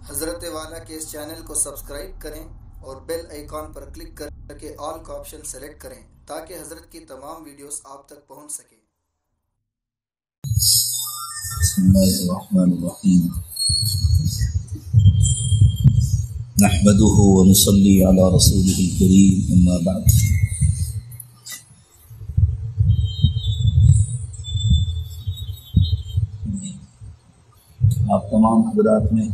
حضرت والا کے اس چینل کو سبسکرائب کریں اور بیل آئیکن پر کلک کر کے آل کا آپشن سلیکٹ کریں تاکہ حضرت کی تمام ویڈیوز آپ تک پہنچ سکیں۔ بسم اللہ الرحمن الرحیم نحمده ونصلي على رسوله الكريم اما بعد۔ آپ تمام حضرات نے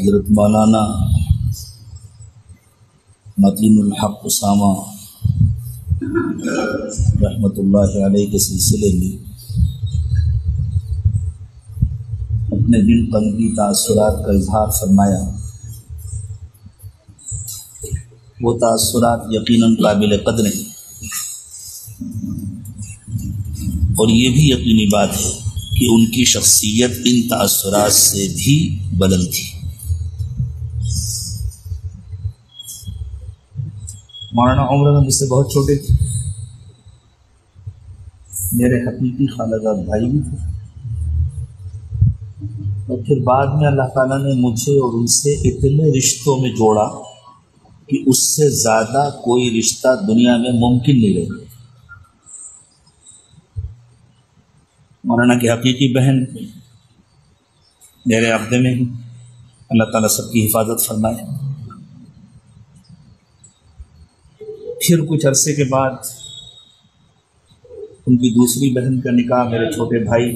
حضرت مولانا متین الحق اسامہ رحمۃ اللہ علیہ کے سلسلے میں اپنے دل قلبی تاثرات کا اظہار فرمایا۔ وہ تاثرات یقیناً قابل قدر ہیں، اور یہ بھی یقینی بات ہے کہ ان کی شخصیت ان تاثرات سے بھی بلند تھی۔ مولانا عمر مجھ سے بہت چھوٹے تھے، میرے حقیقی خالزاد بھائی بھی تھے، اور پھر بعد میں اللہ تعالیٰ نے مجھے اور ان سے اتنے رشتوں میں جوڑا کہ اس سے زیادہ کوئی رشتہ دنیا میں ممکن نہیں رہا۔ مولانا کی حقیقی بہن میرے عقدے میں ہی، اللہ تعالیٰ سب کی حفاظت فرمائے۔ پھر کچھ عرصے کے بعد ان کی دوسری بہن کا نکاح میرے چھوٹے بھائی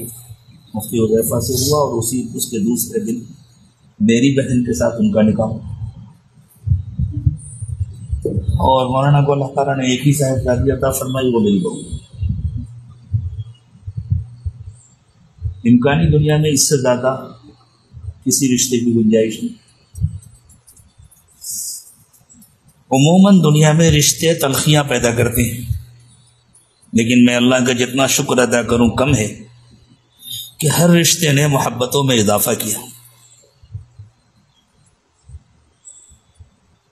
مفتی حذیفہ سے ہوا، اور اس کے دوسرے دن میری بہن کے ساتھ ان کا نکاح ہوا، اور مولانا کو اللہ تعالیٰ نے ایک ہی صاحبزادی عطا فرمائی، وہ میری بہو۔ امکانی دنیا میں اس سے زیادہ کسی رشتے کی گنجائش نہیں۔ عموماً دنیا میں رشتے تلخیاں پیدا کرتے ہیں، لیکن میں اللہ کا جتنا شکر ادا کروں کم ہے کہ ہر رشتے نے محبتوں میں اضافہ کیا،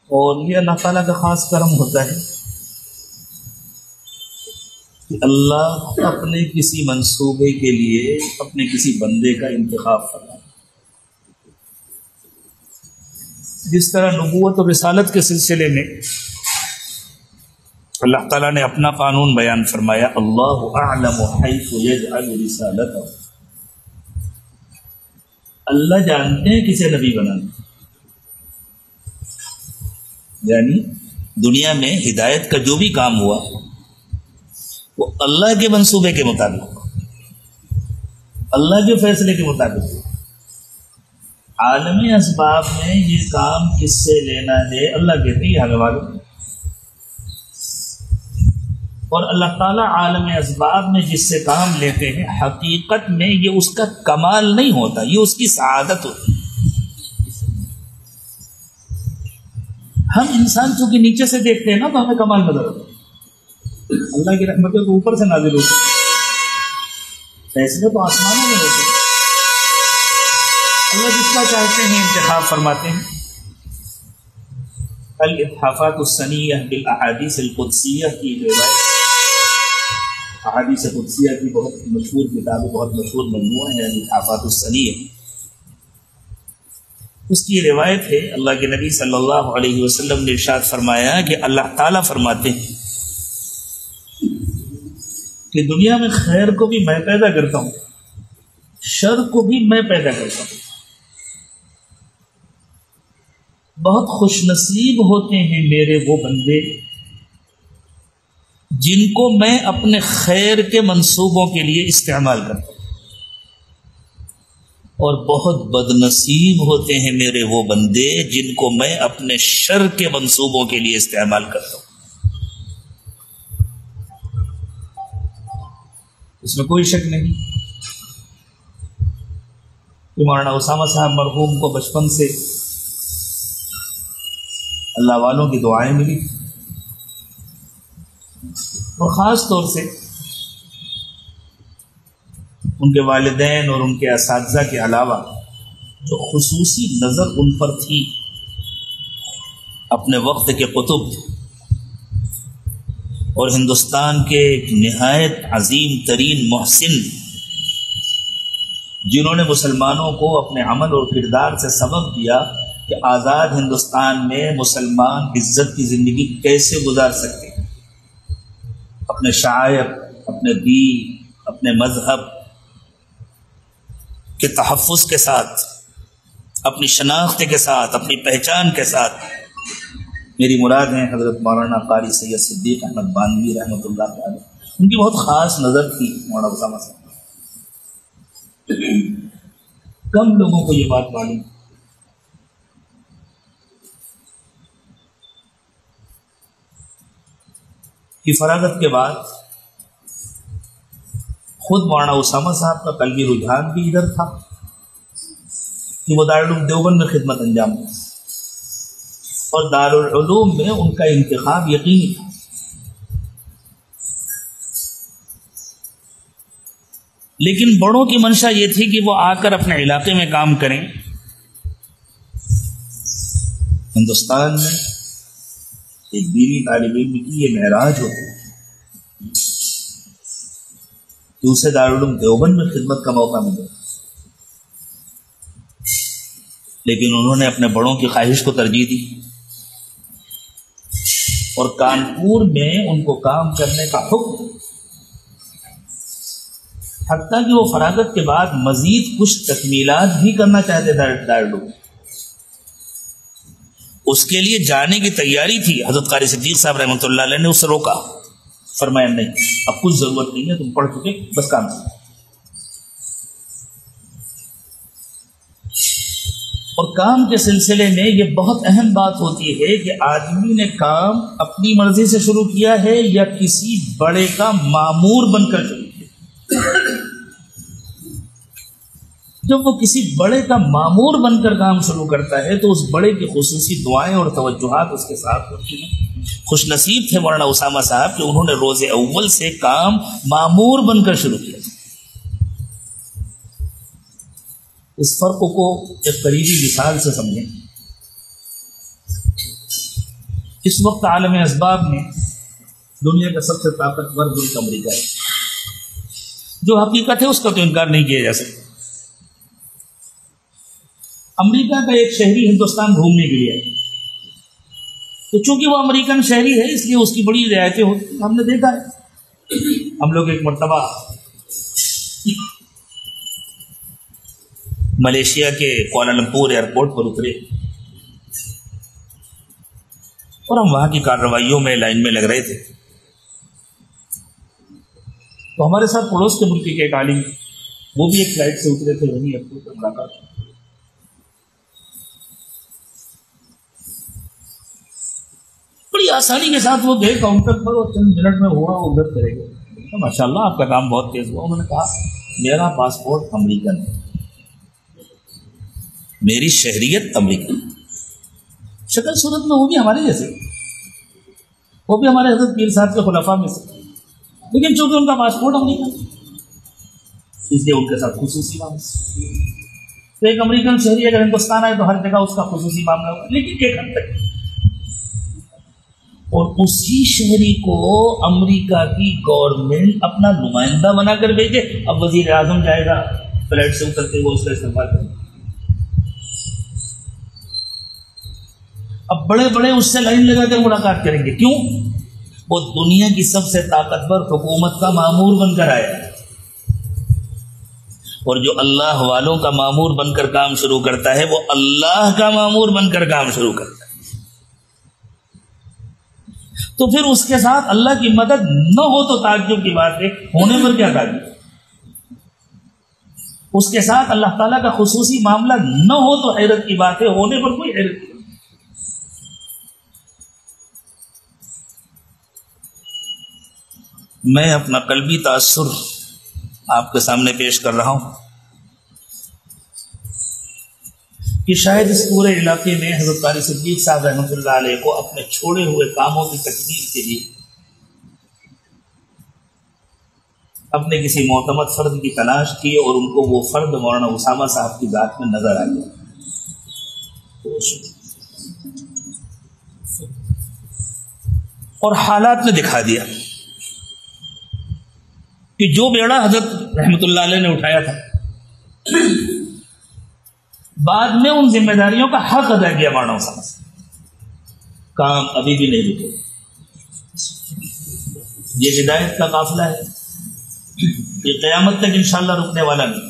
اور یہ اللہ تعالیٰ کا خاص کرم ہوتا ہے کہ اللہ اپنے کسی منصوبے کے لیے اپنے کسی بندے کا انتخاب فرمائے۔ جس طرح نبوت اور رسالت کے سلسلے میں اللہ تعالیٰ نے اپنا قانون بیان فرمایا، اللہ اعلم حیث یجعل رسالتہ، اللہ جانتے ہیں کسے نبی بنانا۔ یعنی دنیا میں ہدایت کا جو بھی کام ہوا وہ اللہ کے منصوبے کے مطابق، اللہ کے فیصلے کے مطابق۔ عالمی اسباب میں یہ کام کس سے لینا ہے اللہ کہتے ہیں ہمیں معلوم، اور اللہ تعالیٰ عالم اسباب میں جس سے کام لیتے ہیں حقیقت میں یہ اس کا کمال نہیں ہوتا، یہ اس کی سعادت ہوتی ہے۔ ہم انسان چونکہ نیچے سے دیکھتے ہیں نا تو ہمیں کمال نظر ہوتا ہے، اللہ کی رحمتیں تو اوپر سے نازل ہوتی ہیں، فیصلے تو آسمانوں میں ہوتے ہیں، اللہ جس کا چاہتے ہیں انتخاب فرماتے ہیں۔ الاتحافات السنیہ بالاحادیث القدسیہ کی روایت، احادیث قدسیہ کی بہت مشہور کتاب، بہت مشہور مجموعہ ہے الاتحافات السنیہ، اس کی روایت ہے اللہ کے نبی صلی اللہ علیہ وسلم نے ارشاد فرمایا کہ اللہ تعالیٰ فرماتے ہیں کہ دنیا میں خیر کو بھی میں پیدا کرتا ہوں، شر کو بھی میں پیدا کرتا ہوں۔ بہت خوش نصیب ہوتے ہیں میرے وہ بندے جن کو میں اپنے خیر کے منصوبوں کے لیے استعمال کرتا ہوں، اور بہت بد نصیب ہوتے ہیں میرے وہ بندے جن کو میں اپنے شر کے منصوبوں کے لیے استعمال کرتا ہوں۔ اس میں کوئی شک نہیں کہ مولانا اسامہ صاحب مرحوم کو بچپن سے اللہ والوں کی دعائیں ملی، اور خاص طور سے ان کے والدین اور ان کے اساتذہ کے علاوہ جو خصوصی نظر ان پر تھی، اپنے وقت کے قطب اور ہندوستان کے ایک نہایت عظیم ترین محسن جنہوں نے مسلمانوں کو اپنے عمل اور کردار سے سبق دیا کہ آزاد ہندوستان میں مسلمان عزت کی زندگی کیسے گزار سکتے ہیں، اپنے شعائر، اپنے دین، اپنے مذہب کے تحفظ کے ساتھ، اپنی شناخت کے ساتھ، اپنی پہچان کے ساتھ۔ میری مراد ہیں حضرت مولانا قاری سید صدیق احمد بانوی رحمۃ اللہ تعالی، ان کی بہت خاص نظر تھی مولانا اسامہ صاحب۔ کم لوگوں کو یہ بات معلوم۔ کی فراغت کے بعد خود مولانا اسامہ صاحب کا قلبی رجحان بھی ادھر تھا کہ وہ دارالعلوم دیوبند میں خدمت انجام دیں، اور دارالعلوم میں ان کا انتخاب یقینی تھا۔ لیکن بڑوں کی منشا یہ تھی کہ وہ آ کر اپنے علاقے میں کام کریں۔ ہندوستان میں ایک دینی طالب علم کی یہ معراج ہوتی ہے کہ اسے دارالعلوم دیوبند میں خدمت کا موقع ملے، لیکن انہوں نے اپنے بڑوں کی خواہش کو ترجیح دی اور کانپور میں ان کو کام کرنے کا حکم، حتیٰ کہ وہ فراغت کے بعد مزید کچھ تکمیلات بھی کرنا چاہتے تھے دارالعلوم، اس کے لیے جانے کی تیاری تھی۔ حضرت قاری صدیق صاحب رحمۃ اللہ علیہ نے اسے روکا، فرمایا نہیں، اب کچھ ضرورت نہیں ہے، تم پڑھ چکے، بس کام کرو۔ اور کام کے سلسلے میں یہ بہت اہم بات ہوتی ہے کہ آدمی نے کام اپنی مرضی سے شروع کیا ہے یا کسی بڑے کا مامور بن کر شروع کیا۔ جب وہ کسی بڑے کا مامور بن کر کام شروع کرتا ہے تو اس بڑے کی خصوصی دعائیں اور توجہات اس کے ساتھ ہوتی ہیں۔ خوش نصیب تھے مولانا اسامہ صاحب کہ انہوں نے روز اول سے کام مامور بن کر شروع کیا۔ اس فرق کو ایک قریبی مثال سے سمجھیں۔ اس وقت عالم اسباب میں دنیا کا سب سے طاقتور ملک امریکہ ہے، جو حقیقت ہے اس کا تو انکار نہیں کیا جا سکتا۔ امریکہ کا ایک شہری ہندوستان گھومنے کے لیے، تو چونکہ وہ امریکن شہری ہے اس لیے اس کی بڑی رعایتیں ہوتی ہیں۔ ہم نے دیکھا ہے، ہم لوگ ایک مرتبہ ملیشیا کے کوالالمپور ایئرپورٹ پر اترے اور ہم وہاں کی کارروائیوں میں لائن میں لگ رہے تھے، تو ہمارے ساتھ پڑوس کے ملک کے ایک عالم، وہ بھی ایک فلائٹ سے اترے تھے، وہیں ایئرپورٹ پر ملاقات۔ بڑی آسانی کے ساتھ وہ گئے کاؤنٹر پر اور چند منٹ میں ہوا وہ ادھر کرے گئے۔ ماشاء اللہ آپ کا کام بہت تیز ہوا۔ انہوں نے کہا میرا پاسپورٹ امریکن ہے، میری شہریت امریکن، شکل صورت میں وہ بھی ہمارے جیسے، وہ بھی ہمارے حضرت پیر صاحب کے خلفاء میں سے، لیکن چونکہ ان کا پاسپورٹ امریکن اس لیے ان کے ساتھ خصوصی معاملہ۔ تو ایک امریکن شہری اگر ہندوستان آئے تو ہر جگہ اس کا خصوصی معاملہ ہوگا، لیکن ایک حد تک۔ اور اسی شہری کو امریکہ کی گورنمنٹ اپنا نمائندہ بنا کر بھیجے، اب وزیر اعظم جائے گا فلائٹ سے اترتے ہوئے اس کا استقبال کرے گا۔ اب بڑے بڑے اس سے لائن لگا کر ملاقات کریں گے، کیوں؟ وہ دنیا کی سب سے طاقتور حکومت کا مامور بن کر آیا ہے، اور جو اللہ والوں کا مامور بن کر کام شروع کرتا ہے وہ اللہ کا مامور بن کر کام شروع کرتا ہے۔ تو پھر اس کے ساتھ اللہ کی مدد نہ ہو تو تعجب کی بات ہے، ہونے پر کیا تعجب؟ اس کے ساتھ اللہ تعالیٰ کا خصوصی معاملہ نہ ہو تو حیرت کی بات ہے، ہونے پر کوئی حیرت نہیں۔ میں اپنا قلبی تاثر آپ کے سامنے پیش کر رہا ہوں کہ شاید اس پورے علاقے میں حضرت قاری صدیق صاحب رحمۃ اللہ علیہ کو اپنے چھوڑے ہوئے کاموں کی تکمیل کے لیے اپنے کسی معتمد فرد کی تلاش کی، اور ان کو وہ فرد مولانا اسامہ صاحب کی ذات میں نظر آ گیا، اور حالات نے دکھا دیا کہ جو بیڑا حضرت رحمۃ اللہ علیہ نے اٹھایا تھا بعد میں ان ذمہ داریوں کا حق ادا کیا مانو سمجھ. کام ابھی بھی نہیں رکے. یہ ہدایت کا قافلہ ہے، یہ قیامت تک انشاءاللہ رکنے والا نہیں.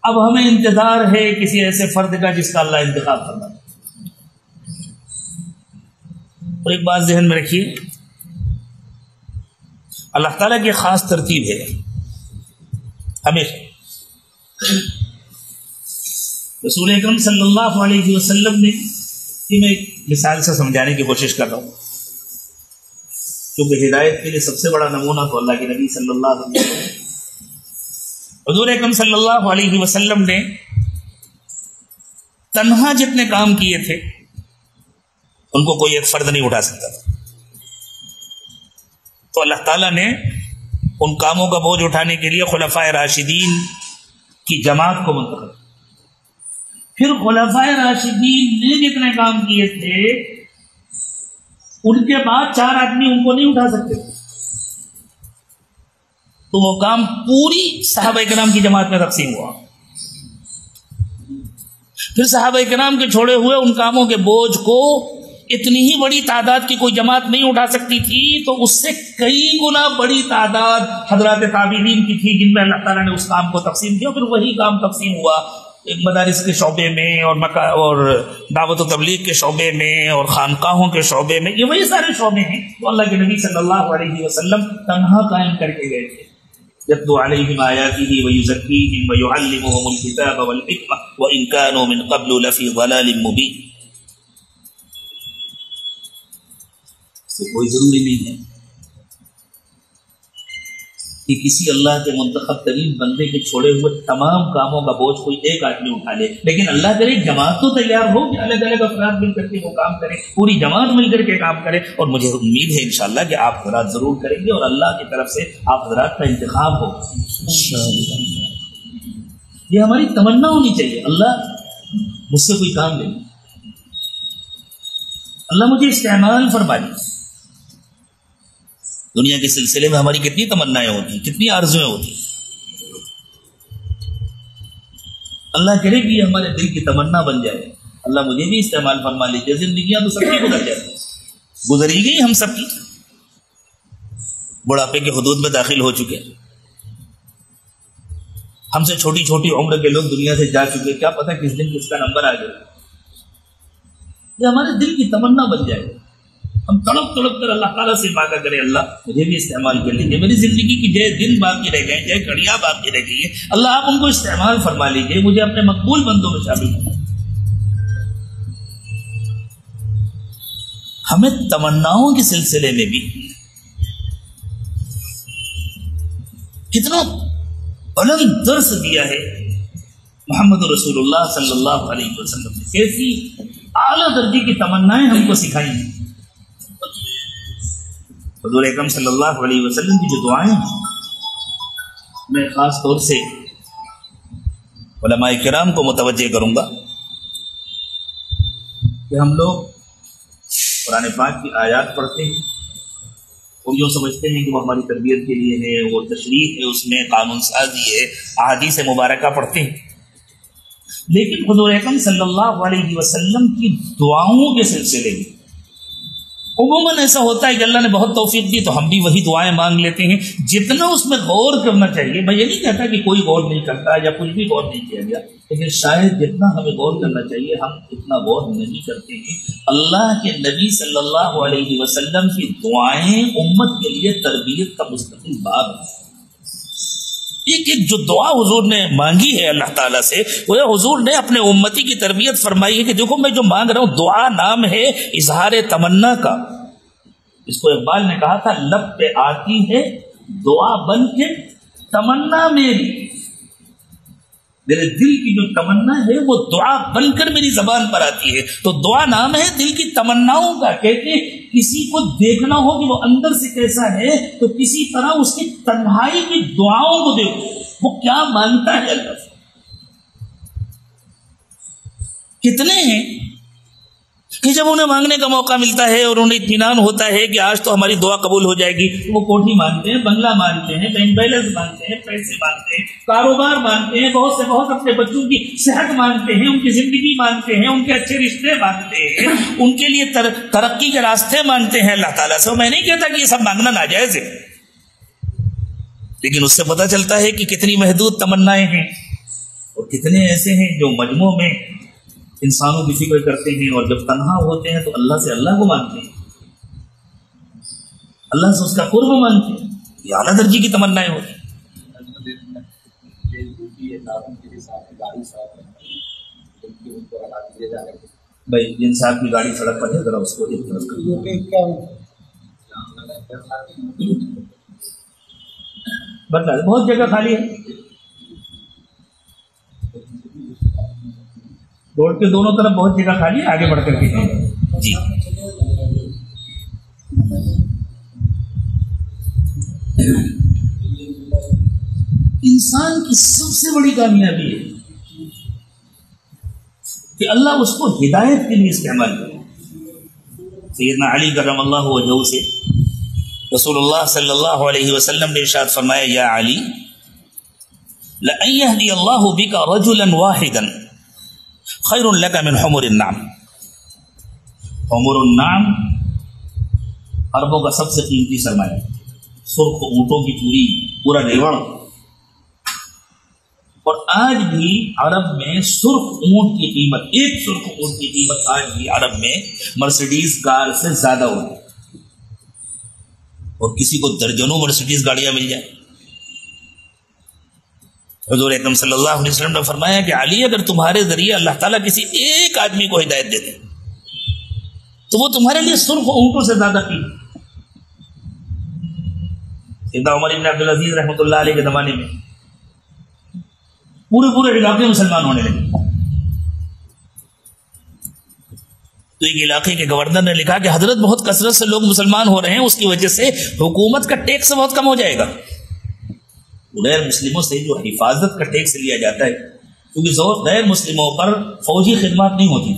اب ہمیں انتظار ہے کسی ایسے فرد کا جس کا اللہ انتخاب کرنا. اور ایک بات ذہن میں رکھیے، اللہ تعالیٰ کی خاص ترتیب ہے ہمیشہ. رسول اکرم صلی اللہ علیہ وسلم نے، کہ میں ایک مثال سے سمجھانے کی کوشش کر رہا ہوں، کیونکہ ہدایت کے لیے سب سے بڑا نمونہ تو اللہ کے نبی صلی اللہ علیہ وسلم. حضور اکرم صلی اللہ علیہ وسلم نے تنہا جتنے کام کیے تھے ان کو کوئی ایک فرد نہیں اٹھا سکتا تھا. تو اللہ تعالیٰ نے ان کاموں کا بوجھ اٹھانے کے لیے خلفائے راشدین کی جماعت کو منتخب. پھر خلفائے راشدین نے جتنے کام کیے تھے ان کے بعد 4 آدمی ان کو نہیں اٹھا سکتے، تو وہ کام پوری صحابہ کرام کی جماعت میں تقسیم ہوا. پھر صحابہ کرام کے چھوڑے ہوئے ان کاموں کے بوجھ کو اتنی ہی بڑی تعداد کی کوئی جماعت نہیں اٹھا سکتی تھی، تو اس سے کئی گنا بڑی تعداد حضرات تابعین کی تھی جن میں اللہ تعالیٰ نے اس کام کو تقسیم کیا. پھر وہی کام تقسیم ہوا مدارس کے شعبے میں اور دعوت و تبلیغ کے شعبے میں اور خانقاہوں کے شعبے میں. یہ وہی سارے شعبے ہیں تو اللہ کے نبی صلی اللہ علیہ وسلم تنہا قائم کر کے گئے تھے. یتلو علیہم آیاتہ ویزکیہم ویعلمہم الکتاب والحکمہ وإن کانوا من قبل لفی ضلال مبین. کوئی ضروری نہیں ہے کہ کسی اللہ کے منتخب ترین بندے کے چھوڑے ہوئے تمام کاموں کا بوجھ کوئی ایک آدمی اٹھا لے، لیکن اللہ کرے جماعت تو تیار ہو کہ الگ الگ افراد مل کر کے وہ کام کریں، پوری جماعت مل کر کے کام کرے. اور مجھے امید ہے انشاءاللہ کہ آپ حضرات ضرور کریں گے اور اللہ کی طرف سے آپ حضرات کا انتخاب ہو. یہ ہماری تمنا ہونی چاہیے، اللہ مجھ سے کوئی کام لے، اللہ مجھے استعمال فرما لے. دنیا کے سلسلے میں ہماری کتنی تمنائیں ہوتی، کتنی آرزویں ہوتی. اللہ کرے کہ ہمارے دل کی تمنا بن جائے، اللہ مجھے بھی استعمال فرما لیجیے. زندگیاں تو سب کی گزر جاتی، گزری گئی ہم سب کی، بڑھاپے کے حدود میں داخل ہو چکے. ہم سے چھوٹی چھوٹی عمر کے لوگ دنیا سے جا چکے، کیا پتہ کس دن کس کا نمبر آ جائے. یہ ہمارے دل کی تمنا بن جائے. ہم تڑپ تڑپ کر اللہ تعالیٰ سے مانگا کرے، اللہ مجھے بھی استعمال کر لیجیے. میری زندگی کی جے دن باقی رہ گئے، جے گھڑیاں باقی رہ گئی ہیں، اللہ آپ ان کو استعمال فرما لیجیے، مجھے اپنے مقبول بندوں میں شامل کریں. ہمیں تمناؤں کے سلسلے میں بھی کتنا علم درس دیا ہے محمد رسول اللہ صلی اللہ علیہ وسلم نے. کیسی اعلیٰ درجے کی تمنائیں ہم کو سکھائی ہیں. حضور اکرم صلی اللہ علیہ وسلم کی جو دعائیں ہیں، میں خاص طور سے علماء کرام کو متوجہ کروں گا کہ ہم لوگ قرآن پاک کی آیات پڑھتے ہیں اور یوں سمجھتے ہیں کہ وہ ہماری تربیت کے لیے ہے، وہ تشریح ہے، اس میں قانون سازی ہے، احادیث مبارکہ پڑھتے ہیں. لیکن حضور اکرم صلی اللہ علیہ وسلم کی دعاؤں کے سلسلے میں عموماً ایسا ہوتا ہے کہ اللہ نے بہت توفیق دی تو ہم بھی وہی دعائیں مانگ لیتے ہیں. جتنا اس میں غور کرنا چاہیے، میں یہ نہیں کہتا کہ کوئی غور نہیں کرتا یا کچھ بھی غور نہیں کیا گیا، لیکن شاید جتنا ہمیں غور کرنا چاہیے ہم اتنا غور نہیں کرتے ہیں. اللہ کے نبی صلی اللہ علیہ وسلم کی دعائیں امت کے لیے تربیت کا مستقل باب ہے. ایک جو دعا حضور نے مانگی ہے اللہ تعالیٰ سے، وہ حضور نے اپنے امتی کی تربیت فرمائی ہے کہ دیکھو میں جو مانگ رہا ہوں، دعا نام ہے اظہار تمنا کا. اس کو اقبال نے کہا تھا، لب پہ آتی ہے دعا بن کے تمنا میری. میرے دل کی جو تمنا ہے وہ دعا بن کر میری زبان پر آتی ہے. تو دعا نام ہے دل کی تمناؤں کا. کہتے کسی کو دیکھنا ہو کہ وہ اندر سے کیسا ہے تو کسی طرح اس کی تنہائی کی دعاؤں کو دیکھو، وہ کیا مانگتا ہے اللہ سے. کتنے ہیں کہ جب انہیں مانگنے کا موقع ملتا ہے اور انہیں اطمینان ہوتا ہے کہ آج تو ہماری دعا قبول ہو جائے گی، وہ کوٹھی مانگتے ہیں، بنگلہ مانگتے ہیں، بینک بیلنس مانگتے ہیں، پیسے مانگتے ہیں، کاروبار مانگتے ہیں، بہت سے بہت اپنے بچوں کی صحت مانگتے ہیں، ان کی زندگی مانگتے ہیں، ان کے اچھے رشتے مانگتے ہیں، ان کے لیے ترقی کے راستے مانگتے ہیں اللہ تعالیٰ سے۔ میں نہیں کہتا کہ یہ سب مانگنا ناجائز ہے، لیکن اس سے پتہ چلتا ہے کہ کتنی محدود تمنائیں ہیں اور کتنے ایسے ہیں جو مجموع میں انسانوں کی فکر کرتے ہیں، اور جب تنہا ہوتے ہیں تو اللہ سے اللہ کو مانتے ہیں، اللہ سے اس کا قرب مانتے ہیں، یہ اعلیٰ درجے کی تمنائیں ہوتی ہیں۔ بھائی جن صاحب کی گاڑی سڑک پر ہے ذرا اس کو ایک طرف بتا دیں، بہت جگہ خالی ہے، روڈ کے دونوں طرف بہت جگہ خالی ہے، آگے بڑھ کر کے جی۔ انسان کی سب سے بڑی کامیابی ہے کہ اللہ اس کو ہدایت کے لیے استعمال کرے۔ سیدنا علی کرم اللہ وجہہ سے رسول اللہ صلی اللہ علیہ وسلم نے ارشاد فرمایا، یا علی لَأَن يَهْدِيَ اللَّهُ بِكَ رَجُلًا وَاحِدًا خیر لک من حمر النعم۔ حمر النعم عربوں کا سب سے قیمتی سرمایہ، سرخ اونٹوں کی پورا ریوڑ، اور آج بھی عرب میں سرخ اونٹ کی قیمت، ایک سرخ اونٹ کی قیمت آج بھی عرب میں مرسیڈیز کار سے زیادہ ہوتی ہے، اور کسی کو درجنوں مرسیڈیز گاڑیاں مل جائیں۔ حضور اکرم صلی اللہ علیہ وسلم نے فرمایا کہ علی اگر تمہارے ذریعے اللہ تعالیٰ کسی ایک آدمی کو ہدایت دے دے تو وہ تمہارے لیے سرخ اونٹوں سے زیادہ قیمتی۔ سیدنا عمر بن عبدالعزیز رحمۃ اللہ علیہ کے زمانے میں پورے علاقے مسلمان ہونے لگے، تو ایک علاقے کے گورنر نے لکھا کہ حضرت بہت کثرت سے لوگ مسلمان ہو رہے ہیں، اس کی وجہ سے حکومت کا ٹیکس بہت کم ہو جائے گا۔ غیر مسلموں سے جو حفاظت کا ٹیکس لیا جاتا ہے، کیونکہ غیر مسلموں پر فوجی خدمات نہیں ہوتی،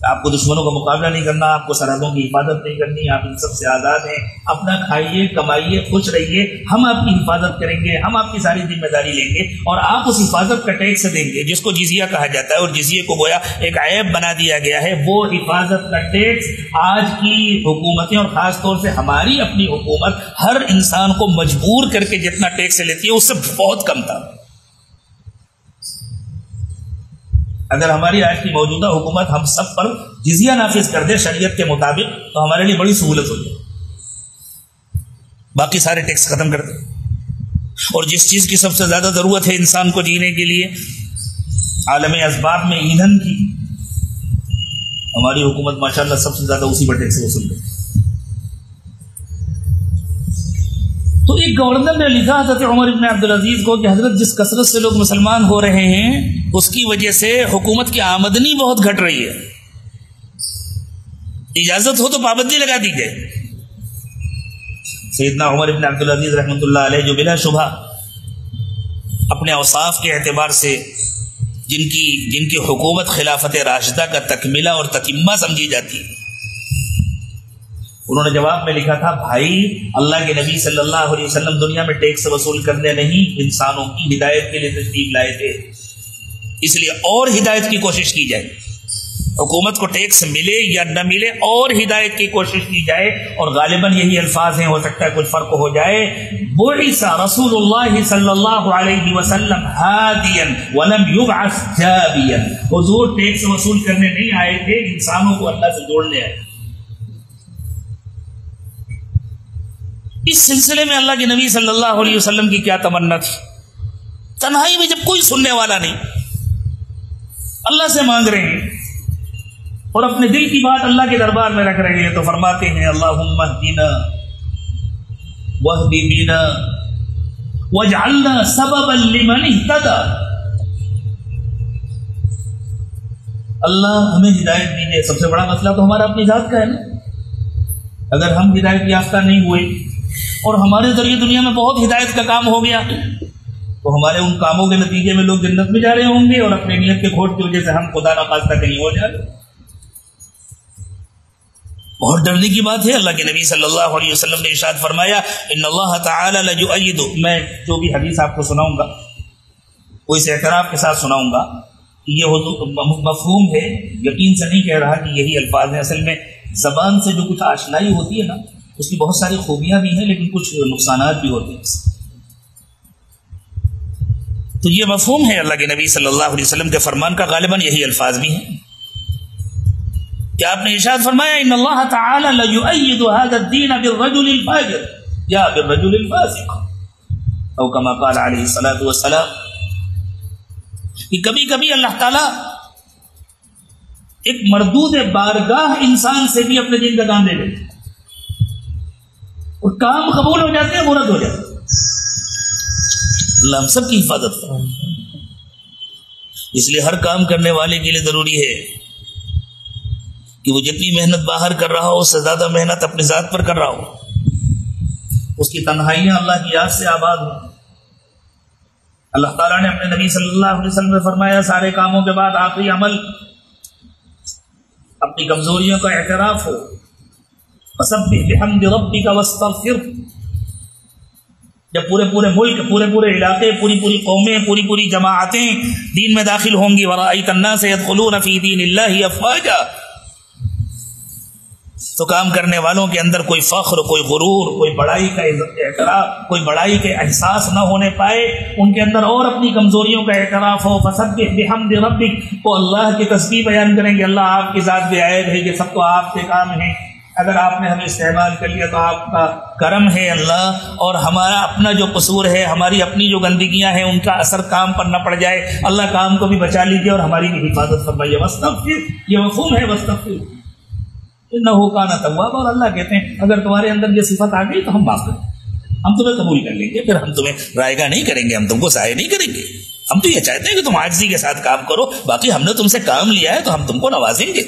آپ کو دشمنوں کا مقابلہ نہیں کرنا، آپ کو سرحدوں کی حفاظت نہیں کرنی، آپ ان سب سے آزاد ہیں، اپنا کھائیے کمائیے خوش رہیے، ہم آپ کی حفاظت کریں گے، ہم آپ کی ساری ذمہ داری لیں گے، اور آپ اس حفاظت کا ٹیکس دیں گے جس کو جزیہ کہا جاتا ہے، اور جزیے کو گویا ایک عیب بنا دیا گیا ہے۔ وہ حفاظت کا ٹیکس آج کی حکومتیں اور خاص طور سے ہماری اپنی حکومت ہر انسان کو مجبور کر کے جتنا ٹیکس لیتی ہے اس سے بہت کم تھا۔ اگر ہماری آج کی موجودہ حکومت ہم سب پر جزیہ نافذ کر دے شریعت کے مطابق تو ہمارے لیے بڑی سہولت ہو جائے، باقی سارے ٹیکس ختم کر دے۔ اور جس چیز کی سب سے زیادہ ضرورت ہے انسان کو جینے کے لیے، عالم اسباب میں ایندھن کی، ہماری حکومت ماشاءاللہ سب سے زیادہ اسی پر ٹیکس وصول کرتی۔ تو ایک گورنر نے لکھا حضرت عمر بن عبدالعزیز کو کہ حضرت جس کثرت سے لوگ مسلمان ہو رہے ہیں اس کی وجہ سے حکومت کی آمدنی بہت گھٹ رہی ہے، اجازت ہو تو پابندی لگا دی جائے۔ سیدنا عمر بن عبدالعزیز رحمۃ اللہ علیہ جو بلا شبہ اپنے اوصاف کے اعتبار سے جن کی حکومت خلافت راشدہ کا تکملہ اور تتمہ سمجھی جاتی ہے، انہوں نے جواب میں لکھا تھا، بھائی اللہ کے نبی صلی اللہ علیہ وسلم دنیا میں ٹیکس وصول کرنے نہیں انسانوں کی ہدایت کے لیے تشریف لائے تھے، اس لیے اور ہدایت کی کوشش کی جائے، حکومت کو ٹیکس ملے یا نہ ملے اور ہدایت کی کوشش کی جائے، اور غالباً یہی الفاظ ہیں، ہو سکتا ہے کچھ فرق ہو جائے، بعث رسول اللہ صلی اللہ علیہ وسلم ہادیا ولم یبعث جابیا، حضور ٹیکس وصول کرنے نہیں آئے تھے، انسانوں کو اللہ سے جوڑنے آئے۔ اس سلسلے میں اللہ کے نبی صلی اللہ علیہ وسلم کی کیا تمنا تھی؟ تنہائی میں جب کوئی سننے والا نہیں، اللہ سے مانگ رہے ہیں اور اپنے دل کی بات اللہ کے دربار میں رکھ رہے ہیں، تو فرماتے ہیں اللہم اہدنا واہد بنا واجعلنا سببا لمن اہتدی، اللہ ہمیں ہدایت دیجیے۔ سب سے بڑا مسئلہ تو ہمارا اپنی ذات کا ہے نا، اگر ہم ہدایت یافتہ نہیں ہوئے اور ہمارے ذریعے دنیا میں بہت ہدایت کا کام ہو گیا تو ہمارے ان کاموں کے نتیجے میں لوگ جنت میں جا رہے ہوں گے، اور اپنے نیت کے کھوٹ کی وجہ سے ہم خدا نخواستہ کہیں ہو جا رہے۔ بہت ڈرنے کی بات ہے. اللہ کے نبی صلی اللہ علیہ وسلم نے ارشاد فرمایا ان اللہ تعالی لیؤید. میں جو بھی حدیث آپ کو سناؤں گا وہ اس اعتراف کے ساتھ سناؤں گا. یہ مفہوم ہے, یقین سے نہیں کہہ رہا کہ یہی الفاظ ہیں. اصل میں زبان سے جو کچھ آشنائی ہوتی ہے نا اس کی بہت ساری خوبیاں بھی ہیں لیکن کچھ نقصانات بھی ہوتے ہیں. تو یہ مفہوم ہے اللہ کے نبی صلی اللہ علیہ وسلم کے فرمان کا, غالباً یہی الفاظ بھی ہیں کہ آپ نے ارشاد فرمایا ان اللہ تعالی لیؤید هذا الدین بالرجل الفاجر یا بالرجل الفاسق او کما قال علیہ الصلوۃ والسلام. کہ کبھی کبھی اللہ تعالی ایک مردود بارگاہ انسان سے بھی اپنے دین کا کام لے لیتے اور کام قبول ہو جاتے ہیں, مرد ہو جاتے ہیں. اللہ ہم سب کی حفاظت کرے. اس لیے ہر کام کرنے والے کے لیے ضروری ہے کہ وہ جتنی محنت باہر کر رہا ہو اس سے زیادہ محنت اپنی ذات پر کر رہا ہو, اس کی تنہائیاں اللہ کی یاد سے آباد ہوں. اللہ تعالیٰ نے اپنے نبی صلی اللہ علیہ وسلم نے فرمایا سارے کاموں کے بعد آخری عمل اپنی کمزوریوں کا اعتراف ہو. فسبح بحمد ربک واستغفر. جب پورے ملک, پورے علاقے, پوری قومیں, پوری جماعتیں دین میں داخل ہوں گی, ورأیت الناس يدخلون فی دین اللہ افواجا, تو کام کرنے والوں کے اندر کوئی فخر, کوئی غرور, کوئی بڑائی کا اعتراف, کوئی بڑائی کے احساس نہ ہونے پائے. ان کے اندر اور اپنی کمزوریوں کا اعتراف ہو. فسبح بحمد ربک, وہ اللہ کی تسبیح بیان کریں گے. اللہ آپ کی ذات بے عیب ہے, یہ سب تو آپ کے کام ہیں. اگر آپ نے ہمیں استعمال کر لیا تو آپ کا کرم ہے اللہ, اور ہمارا اپنا جو قصور ہے, ہماری اپنی جو گندگیاں ہیں ان کا اثر کام پر نہ پڑ جائے. اللہ کام کو بھی بچا لیجیے اور ہماری بھی حفاظت فرمائیے. واستغفر, یہ مفہوم ہے واستغفر انہ کان توابا. اور اللہ کہتے ہیں اگر تمہارے اندر یہ صفت آ گئی تو ہم معاف کریں, ہم تمہیں قبول کر لیں گے. پھر ہم تمہیں رائے گاہ نہیں کریں گے, ہم تم کو ضائع نہیں کریں گے. ہم تو یہ چاہتے ہیں کہ تم عاجزی کے ساتھ کام کرو, باقی ہم نے تم سے کام لیا ہے تو ہم تم کو نوازیں گے.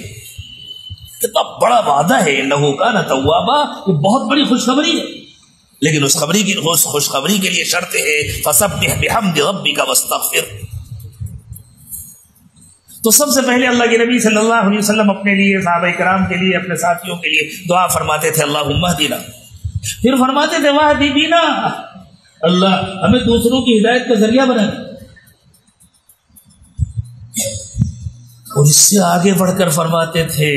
کتنا بڑا وعدہ ہے انہ کان توابا, یہ بہت بڑی خوشخبری ہے. لیکن اس خوشخبری کے لیے شرط ہے فسبح بحمد ربک واستغفر. تو سب سے پہلے اللہ کے نبی صلی اللہ علیہ وسلم اپنے لیے, صحابہ کرام کے لیے, اپنے ساتھیوں کے لیے دعا فرماتے تھے اللہم اہدنا. پھر فرماتے تھے واہدی بینا, اللہ ہمیں دوسروں کی ہدایت کا ذریعہ بنا. اور اس سے آگے بڑھ کر فرماتے تھے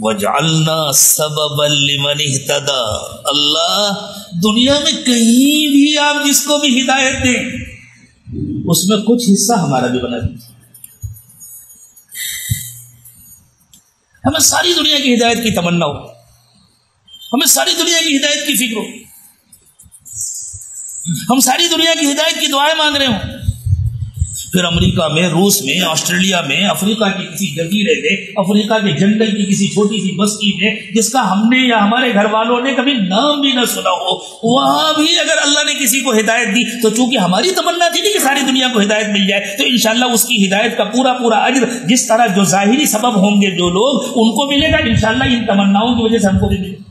وجعلنا سببا لمن اہتدى. اللہ دنیا میں کہیں بھی آپ جس کو بھی ہدایت دیں اس میں کچھ حصہ ہمارا بھی بنا دیجیے. ہمیں ساری دنیا کی ہدایت کی تمنا ہو, ہمیں ساری دنیا کی ہدایت کی فکر ہو, ہم ساری دنیا کی ہدایت کی دعائیں مانگ رہے ہوں. پھر امریکہ میں, روس میں, آسٹریلیا میں, افریقہ کے کسی جزیرے میں, افریقہ کے جنگل کی کسی چھوٹی سی بستی میں جس کا ہم نے یا ہمارے گھر والوں نے کبھی نام بھی نہ سنا ہو, وہاں بھی اگر اللہ نے کسی کو ہدایت دی تو چونکہ ہماری تمنا تھی کہ ساری دنیا کو ہدایت مل جائے, تو انشاءاللہ اس کی ہدایت کا پورا اجر جس طرح جو ظاہری سبب ہوں گے جو لوگ ان کو ملے گا, انشاءاللہ ان تمناؤں کی وجہ سے ہم کو بھی ملے گا.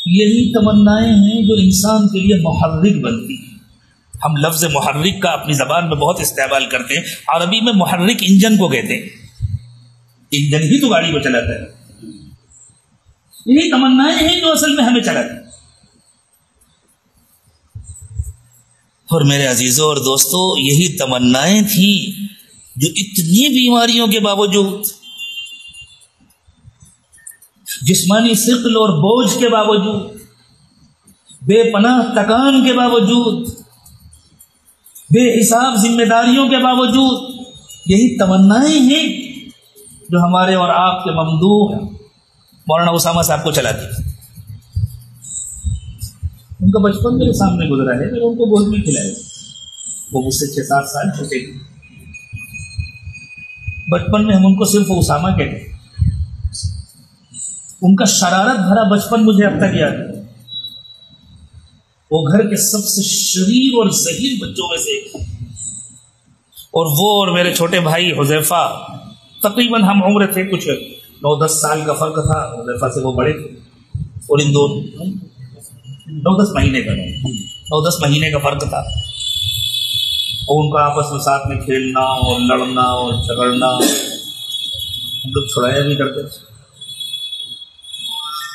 یہی تمنائیں ہیں جو انسان کے لیے محرک بنتی ہیں. ہم لفظ محرک کا اپنی زبان میں بہت استعمال کرتے ہیں. عربی میں محرک انجن کو کہتے ہیں, انجن ہی تو گاڑی کو چلاتا ہے. یہی تمنائیں ہیں جو اصل میں ہمیں چلاتی ہیں. اور میرے عزیزوں اور دوستوں, یہی تمنائیں تھیں جو اتنی بیماریوں کے باوجود, جسمانی ثقل اور بوجھ کے باوجود, بے پناہ تکان کے باوجود, بے حساب ذمہ داریوں کے باوجود, یہی تمنائیں ہیں جو ہمارے اور آپ کے ممدوح مولانا اسامہ صاحب کو چلاتی. ان کا بچپن میرے سامنے گزرا ہے, میں نے ان کو گود میں کھلایا. وہ مجھ سے 6-7 سال چھوٹے تھے. بچپن میں ہم ان کو صرف اسامہ کہتے ہیں. ان کا شرارت بھرا بچپن مجھے اب تک یاد ہے. وہ گھر کے سب سے شریر اور ذہین بچوں میں سے, اور وہ اور میرے چھوٹے بھائی حذیفہ تقریباً ہم عمر تھے, کچھ 9-10 سال کا فرق تھا. حذیفہ سے وہ بڑے تھے, اور ان دونوں 9-10 مہینے کا فرق تھا. اور ان کا آپس میں ساتھ میں کھیلنا اور لڑنا اور جھگڑنا ہم لوگ چھڑایا بھی کرتے تھے.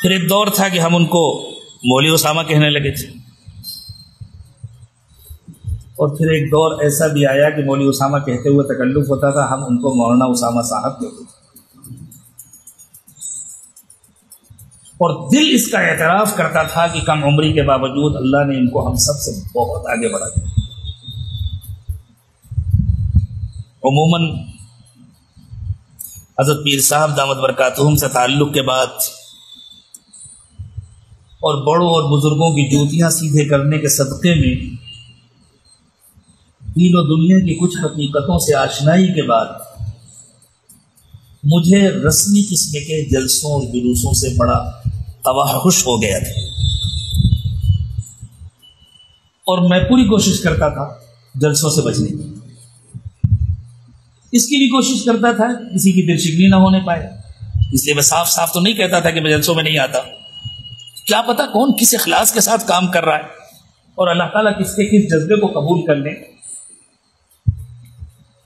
پھر ایک دور تھا کہ ہم ان کو مولوی اسامہ کہنے لگے تھے، اور پھر ایک دور ایسا بھی آیا کہ مولوی اسامہ کہتے ہوئے تکلف ہوتا تھا، ہم ان کو مولانا اسامہ صاحب کہتے تھے. اور دل اس کا اعتراف کرتا تھا کہ کم عمری کے باوجود اللہ نے ان کو ہم سب سے بہت آگے بڑھا دیا. عموماً حضرت پیر صاحب دامت برکاتہم سے تعلق کے بعد اور بڑوں اور بزرگوں کی جوتیاں سیدھے کرنے کے صدقے میں دین و دنیا کی کچھ حقیقتوں سے آشنائی کے بعد مجھے رسمی قسم کے جلسوں اور جلوسوں سے بڑا توحش ہو گیا تھا، اور میں پوری کوشش کرتا تھا جلسوں سے بچنے کی. اس کی بھی کوشش کرتا تھا کسی کی دل شکنی نہ ہونے پائے، اس لیے میں صاف صاف تو نہیں کہتا تھا کہ میں جلسوں میں نہیں آتا. کیا پتا کون کس اخلاص کے ساتھ کام کر رہا ہے اور اللہ تعالیٰ کس کے کس جذبے کو قبول کر لے.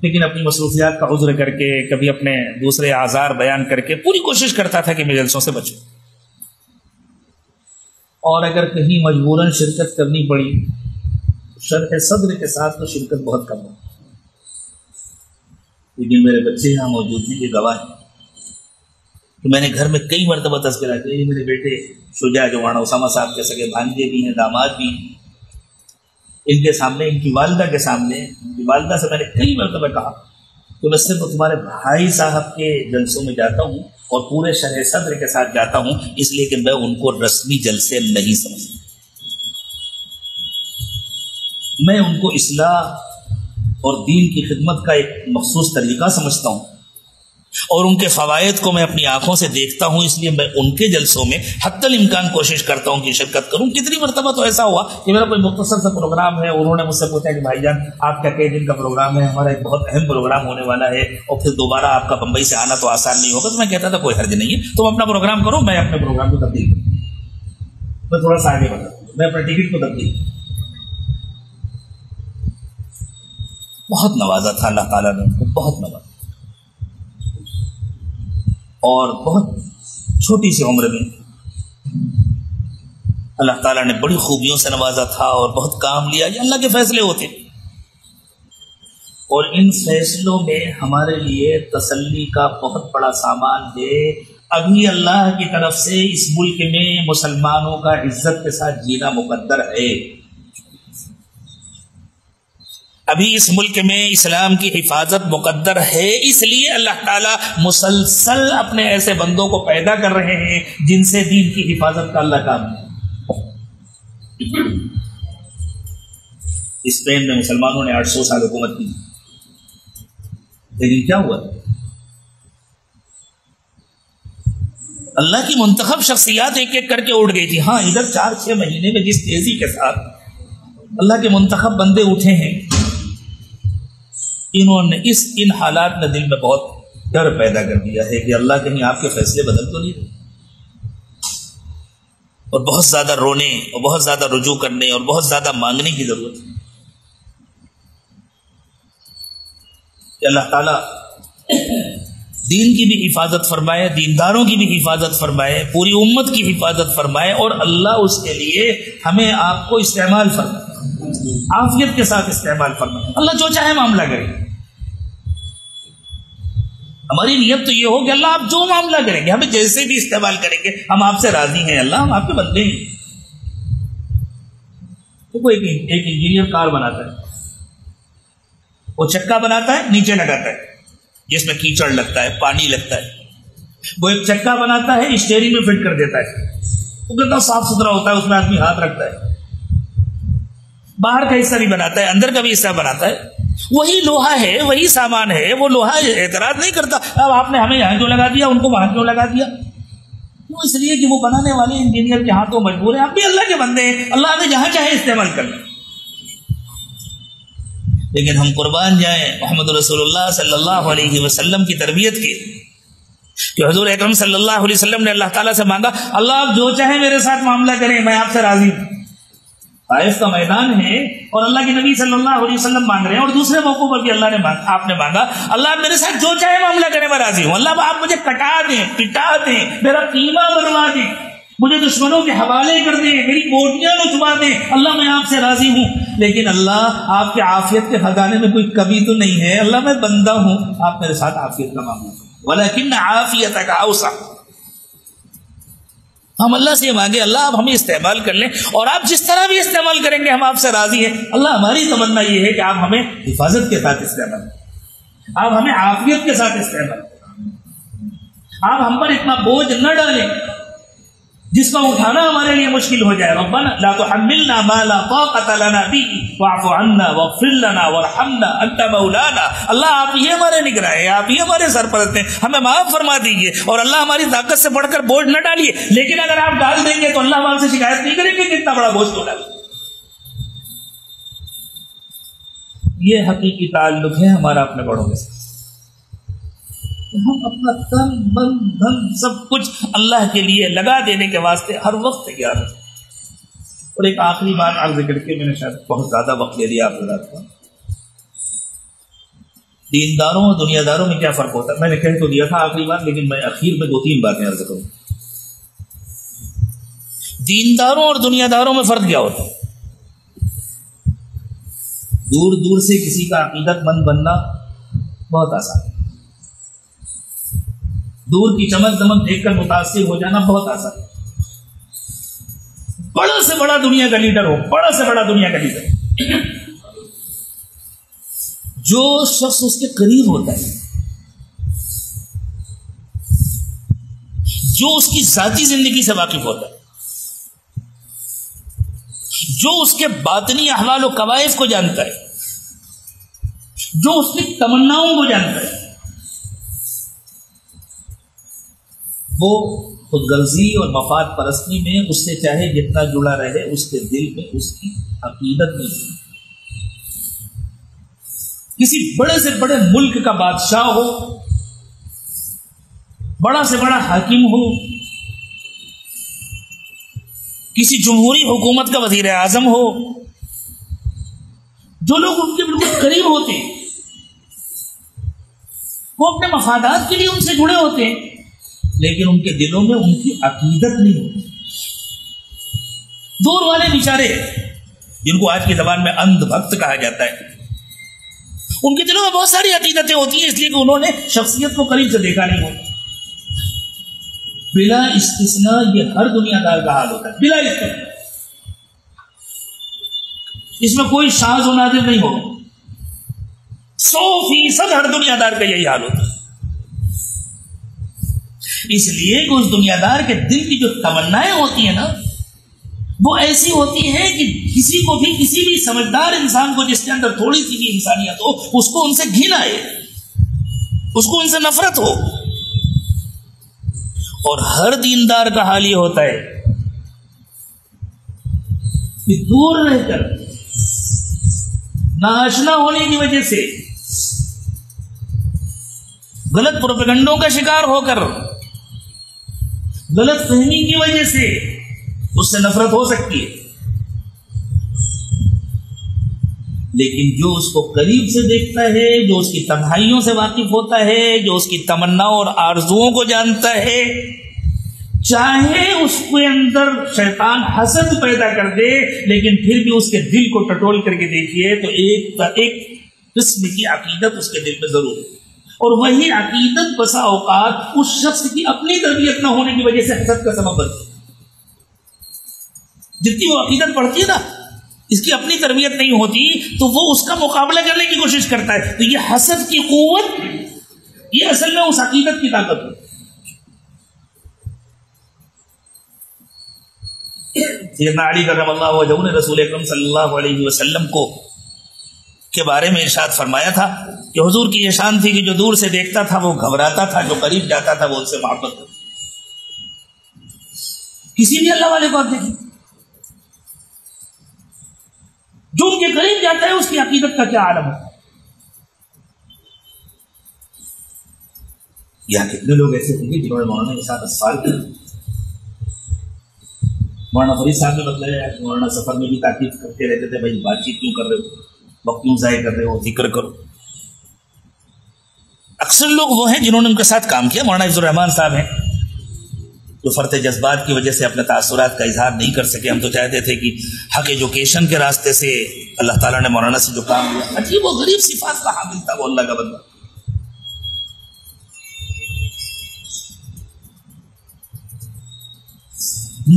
لیکن اپنی مصروفیات کا عذر کر کے، کبھی اپنے دوسرے آزار بیان کر کے پوری کوشش کرتا تھا کہ میں جلسوں سے بچوں. اور اگر کہیں مجبوراً شرکت کرنی پڑی شرح صدر کے ساتھ تو شرکت بہت کم ہوئی. لیکن میرے بچے یہاں موجود ہیں، یہ گواہ ہیں کہ میں نے گھر میں کئی مرتبہ تذکرہ کیا. یہ میرے بیٹے شجاع جو مولانا اسامہ صاحب کے سگے بھانجے بھی ہیں، داماد بھی ہیں، ان کے سامنے، ان کی والدہ کے سامنے، ان کی والدہ سے میں نے کئی مرتبہ کہا کہ میں صرف تمہارے بھائی صاحب کے جلسوں میں جاتا ہوں اور پورے شرح صدر کے ساتھ جاتا ہوں، اس لیے کہ میں ان کو رسمی جلسے نہیں سمجھتا. میں ان کو اصلاح اور دین کی خدمت کا ایک مخصوص طریقہ سمجھتا ہوں، اور ان کے فوائد کو میں اپنی آنکھوں سے دیکھتا ہوں، اس لیے میں ان کے جلسوں میں حتی الامکان کوشش کرتا ہوں کہ شرکت کروں. کتنی مرتبہ تو ایسا ہوا کہ میرا کوئی مختصر سا پروگرام ہے، انہوں نے مجھ سے پوچھا کہ بھائی جان آپ کا کئی دن کا پروگرام ہے، ہمارا ایک بہت اہم پروگرام ہونے والا ہے، اور پھر دوبارہ آپ کا بمبئی سے آنا تو آسان نہیں ہوگا. تو میں کہتا تھا کوئی حرج نہیں ہے، تم اپنا پروگرام کرو، میں اپنے پروگرام کو تبدیل کروں. میں تھوڑا سا آگے بڑھتا ہوں، میں اپنے ٹکٹ کو تبدیل کروں. بہت نوازا تھا اللہ تعالیٰ نے ان کو، بہت نوازا، اور بہت چھوٹی سی عمر میں اللہ تعالیٰ نے بڑی خوبیوں سے نوازا تھا اور بہت کام لیا. یہ اللہ کے فیصلے ہوتے، اور ان فیصلوں میں ہمارے لیے تسلی کا بہت بڑا سامان ہے. ابھی اللہ کی طرف سے اس ملک میں مسلمانوں کا عزت کے ساتھ جینا مقدر ہے. ابھی اس ملک میں اسلام کی حفاظت مقدر ہے، اس لیے اللہ تعالیٰ مسلسل اپنے ایسے بندوں کو پیدا کر رہے ہیں جن سے دین کی حفاظت کا اللہ کام ہے. اسپین میں مسلمانوں نے 800 سال حکومت کی، لیکن کیا ہوا؟ اللہ کی منتخب شخصیات ایک ایک کر کے اٹھ گئی تھی. ہاں، ادھر 4-6 مہینے میں جس تیزی کے ساتھ اللہ کے منتخب بندے اٹھے ہیں، انہوں نے ان حالات میں دل میں بہت ڈر پیدا کر دیا ہے کہ اللہ کہیں آپ کے فیصلے بدل تو نہیں رہے، اور بہت زیادہ رونے اور بہت زیادہ رجوع کرنے اور بہت زیادہ مانگنے کی ضرورت ہے کہ اللہ تعالیٰ دین کی بھی حفاظت فرمائے، دینداروں کی بھی حفاظت فرمائے، پوری امت کی حفاظت فرمائے، اور اللہ اس کے لیے ہمیں آپ کو استعمال فرمائے، عافیت کے ساتھ استعمال فرمائے. اللہ جو چاہے معاملہ کرے. ہماری نیت تو یہ ہو کہ اللہ آپ جو معاملہ کریں گے، ہمیں جیسے بھی استعمال کریں گے، ہم آپ سے راضی ہیں. اللہ ہم آپ کے بندے ہیں. تو ایک انجینئر کار بناتا ہے، وہ چکا بناتا ہے، نیچے لگاتا ہے جس میں کیچڑ لگتا ہے، پانی لگتا ہے. وہ ایک چکا بناتا ہے، اسٹیئرنگ میں فٹ کر دیتا ہے، وہ کتنا صاف ستھرا ہوتا ہے، اس میں آدمی ہاتھ رکھتا ہے. باہر کا حصہ بھی بناتا ہے، اندر کا بھی حصہ بناتا ہے. وہی لوہا ہے، وہی سامان ہے، وہ لوہا اعتراض نہیں کرتا اب آپ نے ہمیں یہاں کیوں لگا دیا، ان کو وہاں کیوں لگا دیا. وہ اس لیے کہ وہ بنانے والے انجینئر کے ہاتھوں مجبور ہیں. آپ بھی اللہ کے بندے ہیں، اللہ نے جہاں چاہے استعمال کر لیں. لیکن ہم قربان جائیں محمد رسول اللہ صلی اللہ علیہ وسلم کی تربیت کی کہ حضور اکرم صلی اللہ علیہ وسلم نے اللہ تعالیٰ سے مانگا، اللہ آپ جو چاہے میرے ساتھ معاملہ کریں، میں آپ سے راضی ہوں. طائف کا میدان ہے اور اللہ کے نبی صلی اللہ علیہ وسلم مانگ رہے ہیں، اور دوسرے موقع پر بھی اللہ نے آپ نے مانگا اللہ آپ میرے ساتھ جو چاہے معاملہ کرے میں راضی ہوں، اللہ آپ مجھے کٹا دیں، پٹا دیں، میرا قیمہ بنوا دیں، مجھے دشمنوں کے حوالے کر دیں، میری بوٹیاں نچوا دیں، اللہ میں آپ سے راضی ہوں، لیکن اللہ آپ کے عافیت کے خزانے میں کوئی کمی تو نہیں ہے، اللہ میں بندہ ہوں، آپ میرے ساتھ عافیت کا معاملہ کریں، ولیکن عافیتک اوسع۔ ہم اللہ سے مانگے اللہ آپ ہمیں استعمال کر لیں، اور آپ جس طرح بھی استعمال کریں گے ہم آپ سے راضی ہیں۔ اللہ ہماری تمنا یہ ہے کہ آپ ہمیں حفاظت کے ساتھ استعمال کریں، آپ ہمیں عافیت کے ساتھ استعمال کریں، آپ ہم پر اتنا بوجھ نہ ڈالیں جس کو اٹھانا ہمارے لیے مشکل ہو جائے۔ ربنا لا تحملنا ما لا طاقة لنا به واعف عنا واغفر لنا وارحمنا انت مولانا۔ اللہ آپ ہی ہمارے نگراں ہیں، آپ ہی ہمارے سرپرست ہیں، ہمیں معاف فرما دیجیے، اور اللہ ہماری طاقت سے بڑھ کر بوجھ نہ ڈالیے، لیکن اگر آپ ڈال دیں گے تو اللہ ہم سے شکایت نہیں کریں گے کہ اتنا بڑا بوجھ کیوں ڈالیں۔ یہ حقیقی تعلق ہے ہمارا اپنے بڑوں کے ساتھ، ہم اپنا تن من دھن سب کچھ اللہ کے لیے لگا دینے کے واسطے ہر وقت تیار ہیں۔ اور ایک آخری بات عرض کر کے میں نے شاید بہت زیادہ وقت لے لیا آپ حضرات کا، دینداروں اور دنیا داروں میں کیا فرق ہوتا ہے؟ میں نے کہہ تو دیا تھا آخری بات، لیکن میں اخیر میں 2-3 باتیں عرض کروں۔ دینداروں اور دنیا داروں میں فرق کیا ہوتا ہے؟ دور دور سے کسی کا عقیدت مند بننا بہت آسان ہے، دور کی چمک دمک دیکھ کر متاثر ہو جانا بہت آسان ہے۔ بڑا سے بڑا دنیا کا لیڈر ہو، بڑا سے بڑا دنیا کا لیڈر، جو شخص اس کے قریب ہوتا ہے، جو اس کی ذاتی زندگی سے واقف ہوتا ہے، جو اس کے باطنی احوال و کوائف کو جانتا ہے، جو اس کی تمناؤں کو جانتا ہے، وہ خود غرضی اور مفاد پرستی میں اس سے چاہے جتنا جڑا رہے اس کے دل میں اس کی عقیدت نہیں۔ کسی بڑے سے بڑے ملک کا بادشاہ ہو، بڑا سے بڑا حاکم ہو، کسی جمہوری حکومت کا وزیر اعظم ہو، جو لوگ ان کے بالکل قریب ہوتے ہیں وہ اپنے مفادات کے لیے ان سے جڑے ہوتے ہیں، لیکن ان کے دلوں میں ان کی عقیدت نہیں ہوتی۔ دور والے بیچارے جن کو آج کی زبان میں اندھ بھکت کہا جاتا ہے، ان کے دلوں میں بہت ساری عقیدتیں ہوتی ہیں، اس لیے کہ انہوں نے شخصیت کو قریب سے دیکھا نہیں ہوتا۔ بلا استثناء یہ ہر دنیا دار کا حال ہوتا ہے، بلا استثناء، اس میں کوئی شاذ و نادر نہیں ہوگا، 100% ہر دنیا دار کا یہی حال ہوتا ہے۔ اس لیے کہ اس دنیا دار کے دل کی جو تمنائیں ہوتی ہیں نا، وہ ایسی ہوتی ہیں کہ کسی کو بھی، کسی بھی سمجھدار انسان کو جس کے اندر تھوڑی سی بھی انسانیت ہو، اس کو ان سے گھن آئے، اس کو ان سے نفرت ہو۔ اور ہر دیندار کا حال یہ ہوتا ہے کہ دور رہ کر، ناآشنا ہونے کی وجہ سے، غلط پروپیگنڈوں کا شکار ہو کر، غلط فہمی کی وجہ سے اس سے نفرت ہو سکتی ہے، لیکن جو اس کو قریب سے دیکھتا ہے، جو اس کی تنہائیوں سے واقف ہوتا ہے، جو اس کی تمنا اور آرزوؤں کو جانتا ہے، چاہے اس کے اندر شیطان حسد پیدا کر دے، لیکن پھر بھی اس کے دل کو ٹٹول کر کے دیکھیے تو ایک قسم کی عقیدت اس کے دل میں ضرور ہے، اور وہی عقیدت بسا اوقات اس شخص کی اپنی تربیت نہ ہونے کی وجہ سے حسد کا سبب بنتی ہے۔ جتنی وہ عقیدت پڑھتی ہے نا، اس کی اپنی تربیت نہیں ہوتی تو وہ اس کا مقابلہ کرنے کی کوشش کرتا ہے، تو یہ حسد کی قوت، یہ اصل میں اس عقیدت کی طاقت ہے۔ سیدنا علی کرم اللہ وجہہ نے رسول اکرم صلی اللہ علیہ وسلم کو کے بارے میں ارشاد فرمایا تھا کہ حضور کی یہ شان تھی کہ جو دور سے دیکھتا تھا وہ گھبراتا تھا، جو قریب جاتا تھا وہ ان سے محبت کرتا۔ کسی بھی اللہ والے کو آپ دیکھیں، جو ان کے قریب جاتا ہے اس کی عقیدت کا کیا عالم ہے۔ یہاں کتنے لوگ ایسے تھے جنہوں نے مولانا کے ساتھ اسفار کیا، مولانا فرید صاحب نے بتایا کہ مولانا سفر میں بھی تاکید کرتے رہتے تھے، بھائی بات چیت کیوں کر رہے ہو، وقت کیوں ضائع کر رہے ہو، ذکر کرو۔ اکثر لوگ وہ ہیں جنہوں نے ان کے ساتھ کام کیا۔ مولانا عبد الرحمان صاحب ہیں جو فرط جذبات کی وجہ سے اپنے تاثرات کا اظہار نہیں کر سکے۔ ہم تو چاہتے تھے کہ حق ایجوکیشن کے راستے سے اللہ تعالیٰ نے مولانا سے جو کام کیا، عجیب و غریب صفات کا حامل تھا وہ اللہ کا بندہ۔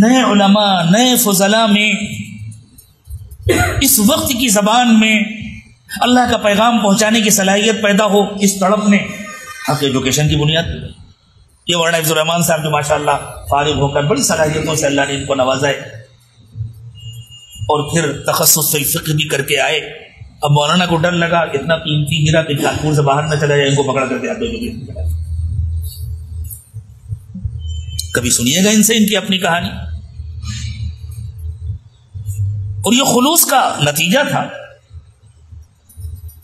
نئے علماء، نئے فضلاء میں اس وقت کی زبان میں اللہ کا پیغام پہنچانے کی صلاحیت پیدا ہو، اس تڑپ نے حق ایجوکیشن کی بنیاد پر یہ مولانا عبد الرحمان صاحب جو ماشاءاللہ فارغ ہو کر بڑی صلاحیتوں سے اللہ نے ان کو نوازا ہے اور پھر تخصص فی الفقہ بھی کر کے آئے۔ اب مولانا کو ڈر لگا اتنا قیمتی ہیرا کہ کانپور سے باہر نہ چلا جائے، ان کو پکڑ کر کے آپ ایجوکیشن۔ کبھی سنیے گا ان سے ان کی اپنی کہانی، اور یہ خلوص کا نتیجہ تھا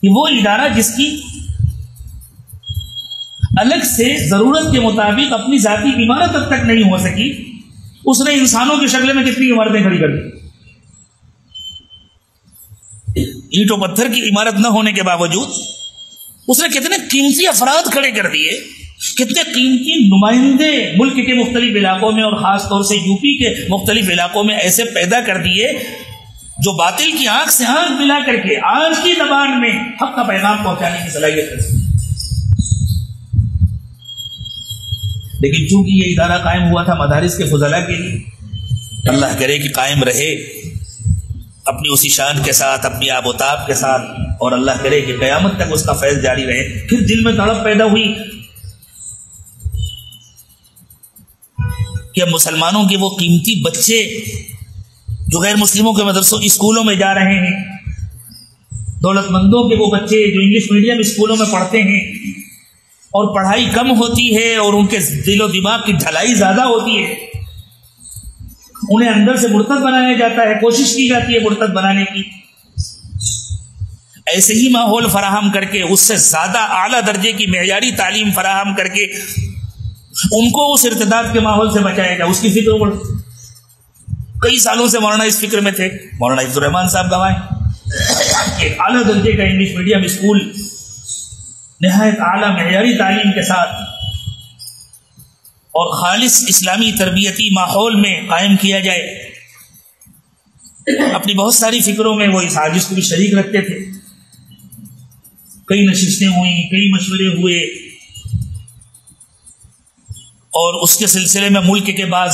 کہ وہ ادارہ جس کی الگ سے ضرورت کے مطابق اپنی ذاتی عمارت اب تک نہیں ہو سکی، اس نے انسانوں کی شکل میں کتنی عمارتیں کھڑی کر دی۔ اینٹ و پتھر کی عمارت نہ ہونے کے باوجود اس نے کتنے قیمتی افراد کھڑے کر دیے، کتنے قیمتی نمائندے ملک کے مختلف علاقوں میں اور خاص طور سے یو پی کے مختلف علاقوں میں ایسے پیدا کر دیے جو باطل کی آنکھ سے آنکھ ملا کر کے آج کی زبان میں حق کا پیغام پہنچانے کی صلاحیت رکھتے ہیں۔ لیکن چونکہ یہ ادارہ قائم ہوا تھا مدارس کے فضلاء کے لیے، اللہ کرے کہ قائم رہے اپنی اسی شان کے ساتھ، اپنی آب و تاب کے ساتھ، اور اللہ کرے کہ قیامت تک اس کا فیض جاری رہے۔ پھر دل میں تڑپ پیدا ہوئی کہ مسلمانوں کے وہ قیمتی بچے جو غیر مسلموں کے مدرسوں اسکولوں میں جا رہے ہیں، دولت مندوں کے وہ بچے جو انگلش میڈیم اسکولوں میں پڑھتے ہیں اور پڑھائی کم ہوتی ہے اور ان کے دل و دماغ کی ڈھلائی زیادہ ہوتی ہے، انہیں اندر سے مرتد بنایا جاتا ہے، کوشش کی جاتی ہے مرتد بنانے کی۔ ایسے ہی ماحول فراہم کر کے، اس سے زیادہ اعلیٰ درجے کی معیاری تعلیم فراہم کر کے ان کو اس ارتداد کے ماحول سے بچایا جائے، اس کی فکر پڑ۔ کئی سالوں سے مولانا اس فکر میں تھے۔ مولانا عبد الرحمان صاحب گواہ ایک اعلیٰ درجے کا انگلش میڈیم اسکول نہایت اعلیٰ معیاری تعلیم کے ساتھ اور خالص اسلامی تربیتی ماحول میں قائم کیا جائے۔ اپنی بہت ساری فکروں میں وہ اس عاجز کو بھی شریک رکھتے تھے۔ کئی نشستیں ہوئیں، کئی مشورے ہوئے، اور اس کے سلسلے میں ملک کے بعض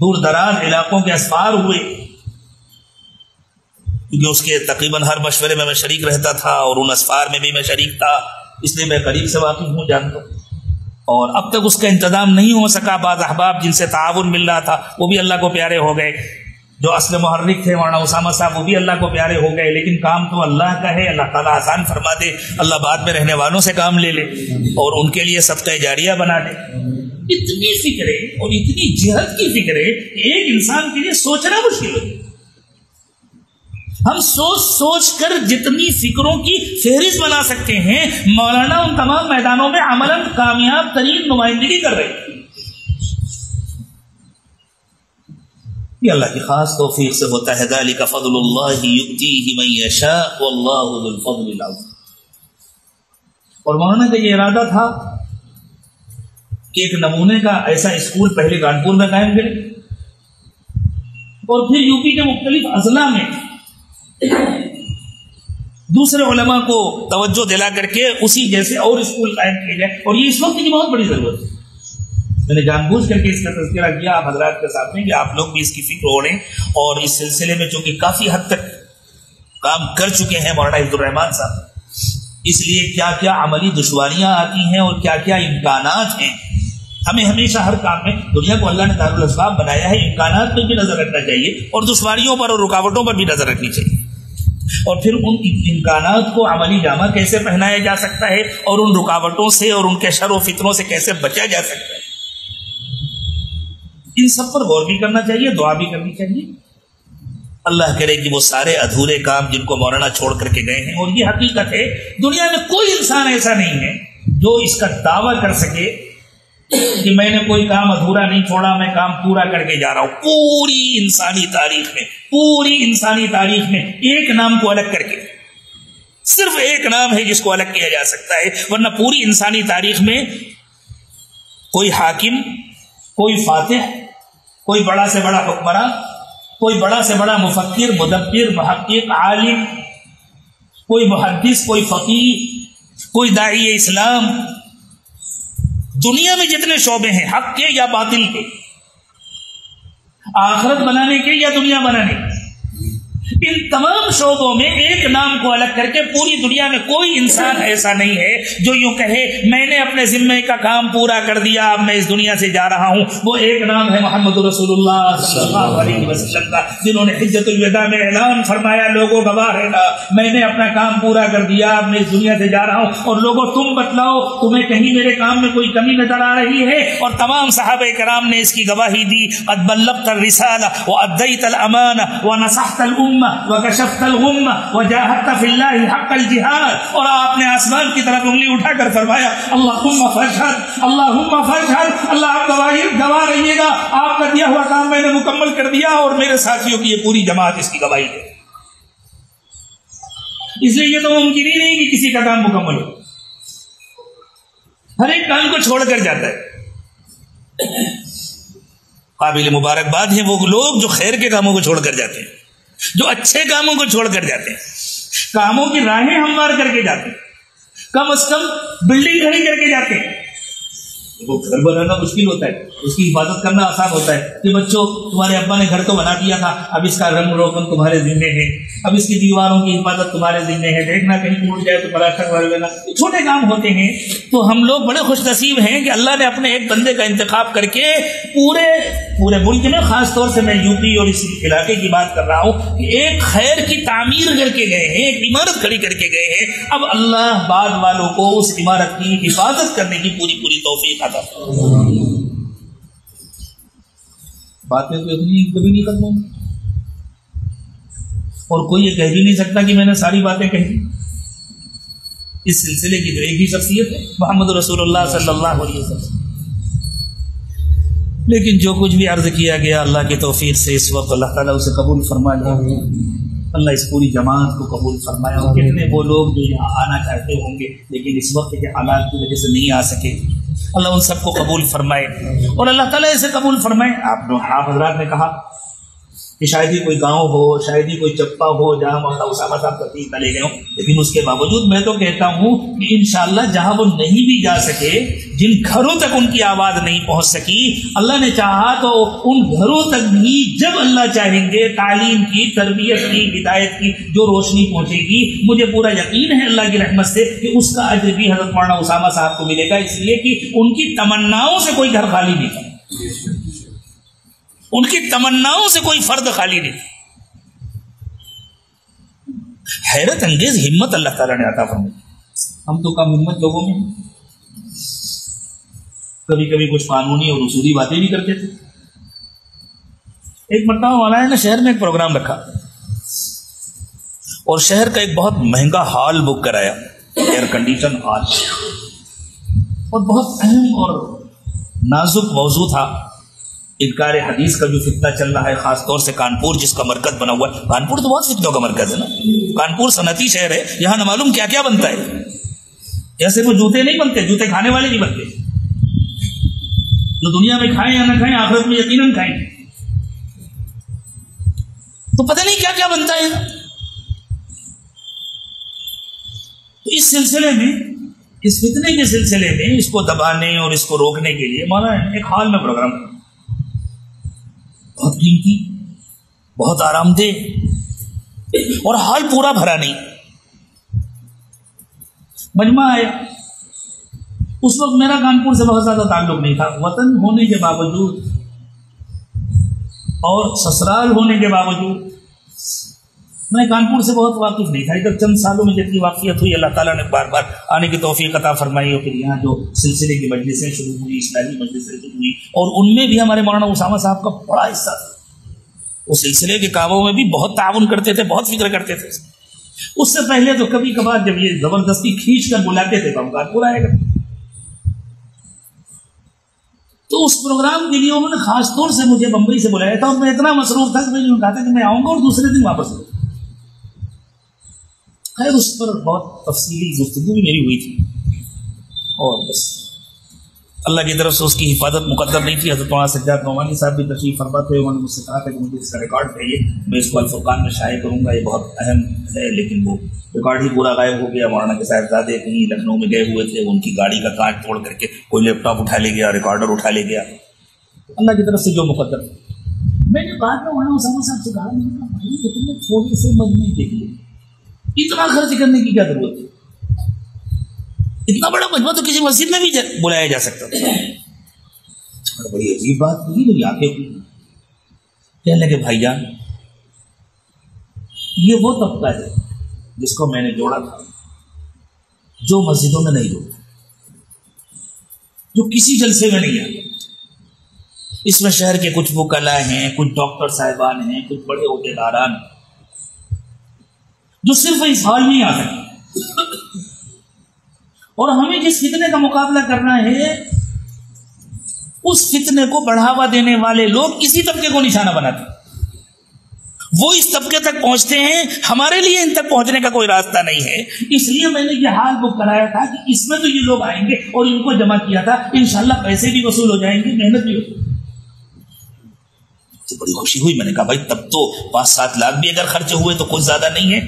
دور دراز علاقوں کے اسفار ہوئے، کیونکہ اس کے تقریباً ہر مشورے میں شریک رہتا تھا اور ان اسفار میں بھی میں شریک تھا، اس لیے میں قریب سے واقف ہوں، جانتا ہوں۔ اور اب تک اس کا انتظام نہیں ہو سکا۔ بعض احباب جن سے تعاون مل رہا تھا وہ بھی اللہ کو پیارے ہو گئے، جو اصل محرک تھے مولانا اسامہ صاحب وہ بھی اللہ کو پیارے ہو گئے۔ لیکن کام تو اللہ کا ہے، اللہ تعالیٰ آسان فرما دے، اللہ بعد میں رہنے والوں سے کام لے لے اور ان کے لیے صدقہ جاریہ بنا دے۔ اتنی فکریں اور اتنی جہد کی فکریں ایک انسان کے لیے سوچنا مشکل ہے۔ ہم سوچ سوچ کر جتنی فکروں کی فہرست بنا سکتے ہیں، مولانا ان تمام میدانوں میں عملاً کامیاب ترین نمائندگی کر رہے ہیں۔ یہ اللہ کی خاص توفیق سے ہوتا ہے۔ ذالک فضل اللہ یؤتیہ من یشاء واللہ ذو الفضل العظیم۔ اور مولانا کا یہ ارادہ تھا کہ ایک نمونے کا ایسا اسکول پہلے کانپور میں قائم کرے اور پھر یو پی کے مختلف اضلاع میں دوسرے علماء کو توجہ دلا کر کے اسی جیسے اور اسکول قائم کیے جائے، اور یہ اس وقت کی بہت بڑی ضرورت ہے۔ میں نے جان بوجھ کر کے اس کا تذکرہ کیا آپ حضرات کے ساتھ میں کہ آپ لوگ بھی اس کی فکر ہو رہے ہیں، اور اس سلسلے میں چونکہ کافی حد تک کام کر چکے ہیں مولانا عبد الرحمان صاحب، اس لیے کیا کیا عملی دشواریاں آتی ہیں اور کیا کیا امکانات ہیں، ہمیں ہمیشہ ہر کام میں، دنیا کو اللہ نے دارالاسباب بنایا ہے، امکانات پہ بھی نظر رکھنا چاہیے اور دشواریوں پر اور رکاوٹوں پر بھی نظر رکھنی چاہیے، اور پھر ان امکانات کو عملی جامہ کیسے پہنایا جا سکتا ہے اور ان رکاوٹوں سے اور ان کے شر و فتنوں سے کیسے بچا جا سکتا ہے، ان سب پر غور بھی کرنا چاہیے، دعا بھی کرنی چاہیے۔ اللہ کرے کہ وہ سارے ادھورے کام جن کو مولانا چھوڑ کر کے گئے ہیں، اور یہ حقیقت ہے دنیا میں کوئی انسان ایسا نہیں ہے جو اس کا دعویٰ کر سکے کہ میں نے کوئی کام ادھورا نہیں چھوڑا، میں کام پورا کر کے جا رہا ہوں. پوری انسانی تاریخ میں ایک نام کو الگ کر کے، صرف ایک نام ہے جس کو الگ کیا جا سکتا ہے، ورنہ پوری انسانی تاریخ میں کوئی حاکم، کوئی فاتح، کوئی بڑا سے بڑا حکمراں، کوئی بڑا سے بڑا مفکر، مدبر، محقق، عالم، کوئی محدث، کوئی فقیہ، کوئی داعی اسلام، دنیا میں جتنے شعبے ہیں حق کے یا باطل کے، آخرت بنانے کے یا دنیا بنانے کے، ان تمام شعبوں میں ایک نام کو الگ کر کے پوری دنیا میں کوئی انسان ایسا نہیں ہے جو یوں کہے میں نے اپنے ذمے کا کام پورا کر دیا، اب میں اس دنیا سے جا رہا ہوں. وہ ایک نام ہے محمد رسول اللہ صلی اللہ علیہ وسلم کا، جنہوں نے حجۃ الوداع میں اعلان فرمایا لوگوں گواہ رہنا میں نے اپنا کام پورا کر دیا، اب میں اس دنیا سے جا رہا ہوں، اور لوگوں تم بتلاؤ تمہیں کہیں میرے کام میں کوئی کمی نظر آ رہی ہے. اور تمام صحابہ کرام نے اس کی گواہی دی. قد بلغت الرسالہ وادیت الامانہ ونصحت الامہ وکشفت الغمہ وجاہدت فی اللہ حق الجہاد. اور آپ نے آسمان کی طرف انگلی اٹھا کر فرمایا اللہم فاشہد، اللہم فاشہد، اللہ آپ گواہ رہیے گا آپ کا دیا ہوا کام میں نے مکمل کر دیا، اور میرے ساتھیوں کی یہ پوری جماعت اس کی گواہی دے. اس لیے یہ تو ممکن ہی نہیں کہ کسی کا کام مکمل ہو، ہر ایک کام کو چھوڑ کر جاتا ہے. قابل مبارکباد ہیں وہ لوگ جو خیر کے کاموں کو چھوڑ کر جاتے ہیں، جو اچھے کاموں کو چھوڑ کر جاتے ہیں، کاموں کی راہیں ہموار کر کے جاتے ہیں، کم از کم بلڈنگ کھڑی کر کے جاتے ہیں. وہ گھر بنانا مشکل ہوتا ہے، اس کی حفاظت کرنا آسان ہوتا ہے کہ بچوں تمہارے ابا نے گھر تو بنا دیا تھا، اب اس کا رنگ روغن تمہارے ذمے ہے، اب اس کی دیواروں کی حفاظت تمہارے ذمے ہے، دیکھنا کہیں ٹوٹ جائے تو پلاسٹر کر لینا. چھوٹے کام ہوتے ہیں. تو ہم لوگ بڑے خوش نصیب ہیں کہ اللہ نے اپنے ایک بندے کا انتخاب کر کے پورے ملک میں، خاص طور سے میں یو پی اور اس علاقے کی بات کر رہا ہوں، کہ ایک خیر کی تعمیر کر کے گئے ہیں، ایک عمارت کھڑی کر کے گئے ہیں. اب اللہ بعد والوں کو اس عمارت کی حفاظت کرنے کی پوری توفیق عطا. باتیں تو اتنی کبھی نہیں ختم ہوں، اور کوئی یہ کہہ بھی نہیں سکتا کہ میں نے ساری باتیں کہی. اس سلسلے کی جو ایک ہی شخصیت ہے محمد رسول اللہ صلی اللہ علیہ وسلم. لیکن جو کچھ بھی عرض کیا گیا اللہ کی توفیق سے اس وقت اللہ تعالیٰ اسے قبول فرما لیا. اللہ اس پوری جماعت کو قبول فرمایا. اور کتنے وہ لوگ جو یہاں آنا چاہتے ہوں گے لیکن اس وقت کے حالات کی وجہ سے نہیں آ سکے، اللہ ان سب کو قبول فرمائے اور اللہ تعالیٰ اسے قبول فرمائے. آپ حضرات نے کہا کہ شاید ہی کوئی گاؤں ہو، شاید ہی کوئی چپا ہو جہاں مولانا اسامہ صاحب تقریر کا لے گئے ہوں، لیکن اس کے باوجود میں تو کہتا ہوں کہ انشاءاللہ جہاں وہ نہیں بھی جا سکے، جن گھروں تک ان کی آواز نہیں پہنچ سکی، اللہ نے چاہا تو ان گھروں تک بھی جب اللہ چاہیں گے تعلیم کی، تربیت کی، ہدایت کی جو روشنی پہنچے گی، مجھے پورا یقین ہے اللہ کی رحمت سے کہ اس کا اجر بھی حضرت مولانا اسامہ صاحب کو ملے گا، اس لیے کہ ان کی تمناؤں سے کوئی گھر خالی نہیں تھا، ان کی تمناؤں سے کوئی فرد خالی نہیں. حیرت انگیز ہمت اللہ تعالیٰ نے عطا فرمائی. ہم تو کم ہمت لوگوں میں کبھی کبھی کچھ قانونی اور اصولی باتیں بھی کرتے تھے. ایک مرتبہ مولانا نے شہر میں ایک پروگرام رکھا اور شہر کا ایک بہت مہنگا ہال بک کرایا، ایئر کنڈیشن ہال، اور بہت اہم اور نازک موضوع تھا انکار حدیث کا جو فتنہ چل رہا ہے، خاص طور سے کانپور جس کا مرکز بنا ہوا ہے. کانپور تو بہت فتنوں کا مرکز ہے نا، کانپور صنعتی شہر ہے، یہاں نہ معلوم کیا کیا بنتا ہے. جیسے وہ جوتے نہیں بنتے، جوتے کھانے والے نہیں بنتے، جو دنیا میں کھائیں یا نہ کھائیں آخرت میں یقیناً کھائیں. تو پتہ نہیں کیا کیا بنتا ہے. تو اس سلسلے میں، اس فتنے کے سلسلے میں اس کو دبانے اور اس کو روکنے کے لیے مولانا ایک ہال میں پروگرام، بہت قیمتی، بہت آرام دہ، اور ہال پورا بھرا نہیں. مجمع ہے. اس وقت میرا کانپور سے بہت زیادہ تعلق نہیں تھا، وطن ہونے کے باوجود اور سسرال ہونے کے باوجود میں کانپور سے بہت واقف نہیں تھا. ادھر چند سالوں میں جتنی واقفیت ہوئی اللہ تعالیٰ نے بار بار آنے کی توفیق عطا فرمائی، اور پھر یہاں جو سلسلے کی مجلسیں شروع ہوئی، اسلامی مجلسیں شروع ہوئی، اور ان میں بھی ہمارے مولانا اسامہ صاحب کا بڑا حصہ تھا. وہ سلسلے کے کاموں میں بھی بہت تعاون کرتے تھے، بہت فکر کرتے تھے. اس سے پہلے تو کبھی کبھار جب یہ زبردستی کھینچ کر بلاتے تھے تو ہم کانپور آئے گا. تو اس پروگرام کے لیے انہوں نے خاص طور سے مجھے بمبئی سے بلایا تھا، اور میں اتنا مصروف تھا کہ میں نے کہا تھا کہ میں آؤں گا اور دوسرے دن واپس آؤں گا۔ خیر اس پر بہت تفصیلی گفتگو بھی میری ہوئی تھی، اور بس اللہ کی طرف سے اس کی حفاظت مقدر نہیں تھی۔ حضرت مولانا سجاد نعمانی صاحب بھی تشریف فرما تھے، انہوں نے مجھ سے کہا تھا کہ مجھے اس کا ریکارڈ چاہیے، میں اس کو الفرقان میں شائع کروں گا، یہ بہت اہم ہے، لیکن وہ ریکارڈ ہی پورا غائب ہو گیا۔ مولانا کے صاحبزادے کہیں لکھنؤ میں گئے ہوئے تھے، ان کی گاڑی کا کانچ توڑ کر کے کوئی لیپ ٹاپ اٹھا لے گیا، ریکارڈر اٹھا لے گیا، اللہ کی طرف سے جو مقدر۔ میں نے بعد میں مولانا اسامہ صاحب سے کہا، میں نے کہا بھائی اتنے تھوڑے سے مجمع کے لیے اتنا خرچ کرنے کی کیا ضرورت ہے؟ اتنا بڑا مجمع تو کسی مسجد میں بھی بلایا جا سکتا تھا۔ بڑی عجیب بات نہیں، میری آنکھیں کہنے لگے بھائی جان یہ وہ طبقہ ہے جس کو میں نے جوڑا تھا، جو مسجدوں میں نہیں جوڑا، جو کسی جلسے میں نہیں آیا۔ اس میں شہر کے کچھ وکلا ہیں، کچھ ڈاکٹر صاحبان ہیں، کچھ بڑے عہدیداران جو صرف اس حال میں ہی آ سکتے، اور ہمیں جس فتنے کا مقابلہ کرنا ہے اس فتنے کو بڑھاوا دینے والے لوگ اسی طبقے کو نشانہ بناتے ہیں، وہ اس طبقے تک پہنچتے ہیں، ہمارے لیے ان تک پہنچنے کا کوئی راستہ نہیں ہے۔ اس لیے میں نے یہ حال بک کرایا تھا کہ اس میں تو یہ لوگ آئیں گے، اور ان کو جمع کیا تھا، انشاءاللہ پیسے بھی وصول ہو جائیں گے، محنت بھی ہوگی۔ بڑی خوشی ہوئی، میں نے کہا بھائی تب تو 5-7 لاکھ بھی اگر خرچ ہوئے تو کچھ زیادہ نہیں ہے،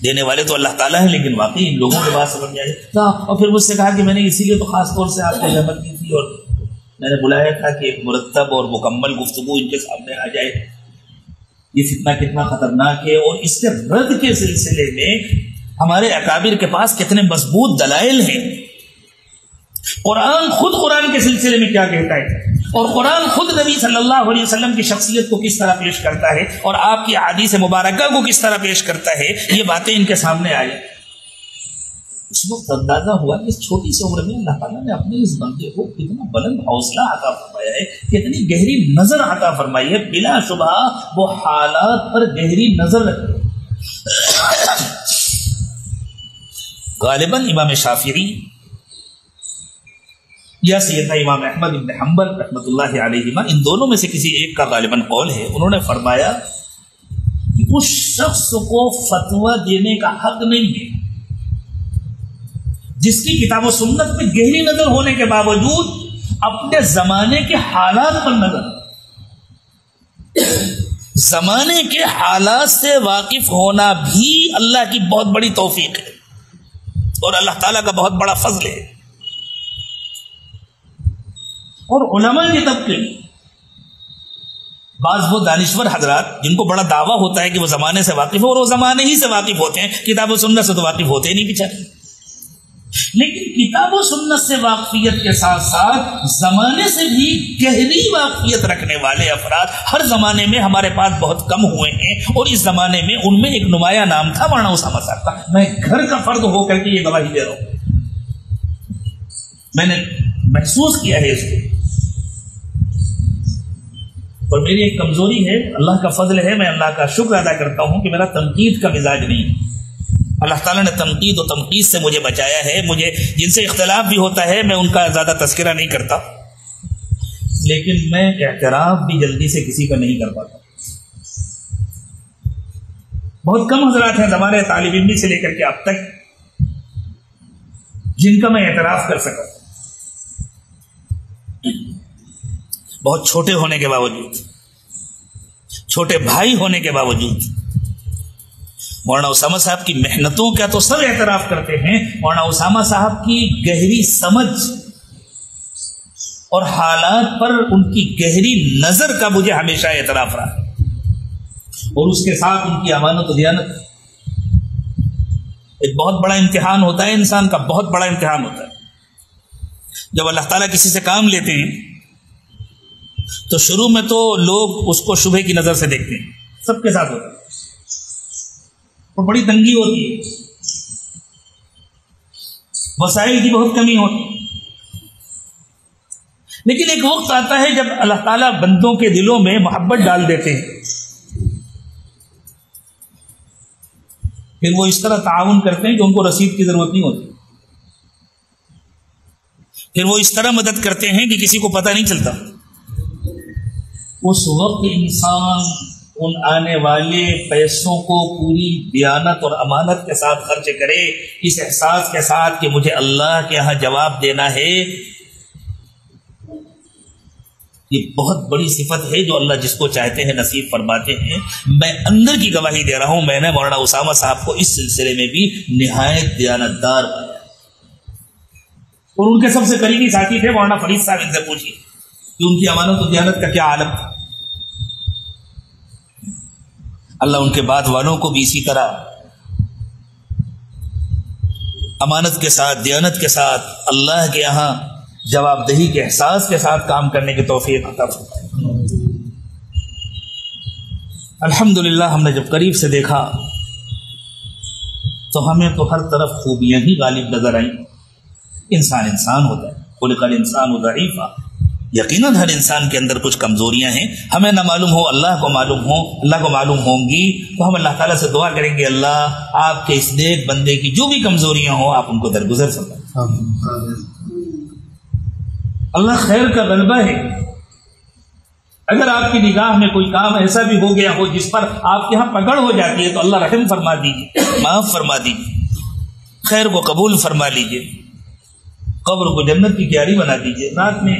دینے والے تو اللہ تعالیٰ ہیں، لیکن واقعی ان لوگوں کے بات سمجھ جائے گا۔ اور پھر مجھ سے کہا کہ میں نے اسی لیے تو خاص طور سے آپ کو رحمت کی تھی، اور میں نے بلایا تھا کہ ایک مرتب اور مکمل گفتگو ان کے سامنے آ جائے، یہ فتنہ کتنا خطرناک ہے، اور اس کے رد کے سلسلے میں ہمارے اکابر کے پاس کتنے مضبوط دلائل ہیں۔ قرآن خود قرآن کے سلسلے میں کیا کہتا ہے، اور قرآن خود نبی صلی اللہ علیہ وسلم کی شخصیت کو کس طرح پیش کرتا ہے، اور آپ کی احادیث مبارکہ کو کس طرح پیش کرتا ہے، یہ باتیں ان کے سامنے آئی۔ اس وقت اندازہ ہوا کہ اس چھوٹی سی عمر میں اللہ تعالیٰ نے اپنے اس بندے کو کتنا بلند حوصلہ عطا فرمایا ہے، کتنی گہری نظر عطا فرمائی ہے۔ بلا شبہ وہ حالات پر گہری نظر رکھتے۔ غالباً امام شافعی یا سیدنا امام احمد بن حنبل رحمۃ اللہ علیہما، ان دونوں میں سے کسی ایک کا غالباً قول ہے، انہوں نے فرمایا کہ اس شخص کو فتویٰ دینے کا حق نہیں ہے جس کی کتاب و سنت میں گہری نظر ہونے کے باوجود اپنے زمانے کے حالات پر نظر، زمانے کے حالات سے واقف ہونا بھی اللہ کی بہت بڑی توفیق ہے، اور اللہ تعالیٰ کا بہت بڑا فضل ہے۔ اور علماء کے طبقے بعض وہ دانشور حضرات جن کو بڑا دعویٰ ہوتا ہے کہ وہ زمانے سے واقف ہے، اور وہ زمانے ہی سے واقف ہوتے ہیں، کتاب و سنت سے تو واقف ہوتے ہی نہیں بیچارے، لیکن کتاب و سنت سے واقفیت کے ساتھ ساتھ زمانے سے بھی گہری واقفیت رکھنے والے افراد ہر زمانے میں ہمارے پاس بہت کم ہوئے ہیں، اور اس زمانے میں ان میں ایک نمایاں نام تھا مولانا اسامہ صاحب کا۔ میں گھر کا فرد ہو کر کے یہ گواہی دے رہا ہوں، میں نے محسوس کیا ہے اس کو، اور میری ایک کمزوری ہے، اللہ کا فضل ہے، میں اللہ کا شکر ادا کرتا ہوں کہ میرا تنقید کا مزاج نہیں ہے۔ اللہ تعالیٰ نے تنقید و تنقید سے مجھے بچایا ہے، مجھے جن سے اختلاف بھی ہوتا ہے میں ان کا زیادہ تذکرہ نہیں کرتا، لیکن میں اعتراف بھی جلدی سے کسی کا نہیں کر پاتا۔ بہت کم حضرات ہیں زمانے طالب علمی سے لے کر کے اب تک جن کا میں اعتراف کر سکا، بہت چھوٹے ہونے کے باوجود، چھوٹے بھائی ہونے کے باوجود مولانا اسامہ صاحب کی محنتوں کا تو سب اعتراف کرتے ہیں، مولانا اسامہ صاحب کی گہری سمجھ اور حالات پر ان کی گہری نظر کا مجھے ہمیشہ اعتراف رہا، اور اس کے ساتھ ان کی امانت و دیانت۔ ایک بہت بڑا امتحان ہوتا ہے انسان کا، بہت بڑا امتحان ہوتا ہے جب اللہ تعالیٰ کسی سے کام لیتے ہیں، تو شروع میں تو لوگ اس کو شبہے کی نظر سے دیکھتے ہیں، سب کے ساتھ ہوتا ہے، اور بڑی تنگی ہوتی ہے، وسائل کی بہت کمی ہوتی ہے، لیکن ایک وقت آتا ہے جب اللہ تعالیٰ بندوں کے دلوں میں محبت ڈال دیتے ہیں، پھر وہ اس طرح تعاون کرتے ہیں کہ ان کو رسید کی ضرورت نہیں ہوتی، پھر وہ اس طرح مدد کرتے ہیں کہ کسی کو پتہ نہیں چلتا، اس وقت انسان ان آنے والے پیسوں کو پوری دیانت اور امانت کے ساتھ خرچ کرے، اس احساس کے ساتھ کہ مجھے اللہ کے ہاں جواب دینا ہے. یہ بہت بڑی صفت ہے جو اللہ جس کو چاہتے ہیں نصیب فرماتے ہیں. میں اندر کی گواہی دے رہا ہوں، میں نے مولانا اسامہ صاحب کو اس سلسلے میں بھی نہایت دیانتدار پایا. اور ان کے سب سے قریبی ساتھی تھے مولانا فرید صاحب. ان سے پوچھیے کہ ان کی امانت و دیانت کا کیا عالم تھا. اللہ ان کے بعد والوں کو بھی اسی طرح امانت کے ساتھ، دیانت کے ساتھ، اللہ کے یہاں جواب دہی کے احساس کے ساتھ کام کرنے کی توفیق عطا فرمائے. الحمدللہ ہم نے جب قریب سے دیکھا تو ہمیں تو ہر طرف خوبیاں ہی غالب نظر آئیں. انسان ہوتا ہے، خلق الانسان ضعیفا. یقیناً ہر انسان کے اندر کچھ کمزوریاں ہیں، ہمیں نہ معلوم ہو، اللہ کو معلوم ہوں گی. تو ہم اللہ تعالیٰ سے دعا کریں گے اللہ آپ کے اس نیک بندے کی جو بھی کمزوریاں ہوں آپ ان کو درگزر فرمائیں. اللہ خیر کا غلبہ ہے. اگر آپ کی نگاہ میں کوئی کام ایسا بھی ہو گیا ہو جس پر آپ کے ہاں پکڑ ہو جاتی ہے تو اللہ رحم فرما دیجیے، معاف فرما دیجیے، خیر کو قبول فرما لیجیے، قبر کو جنت کی کیاری بنا دیجیے. رات میں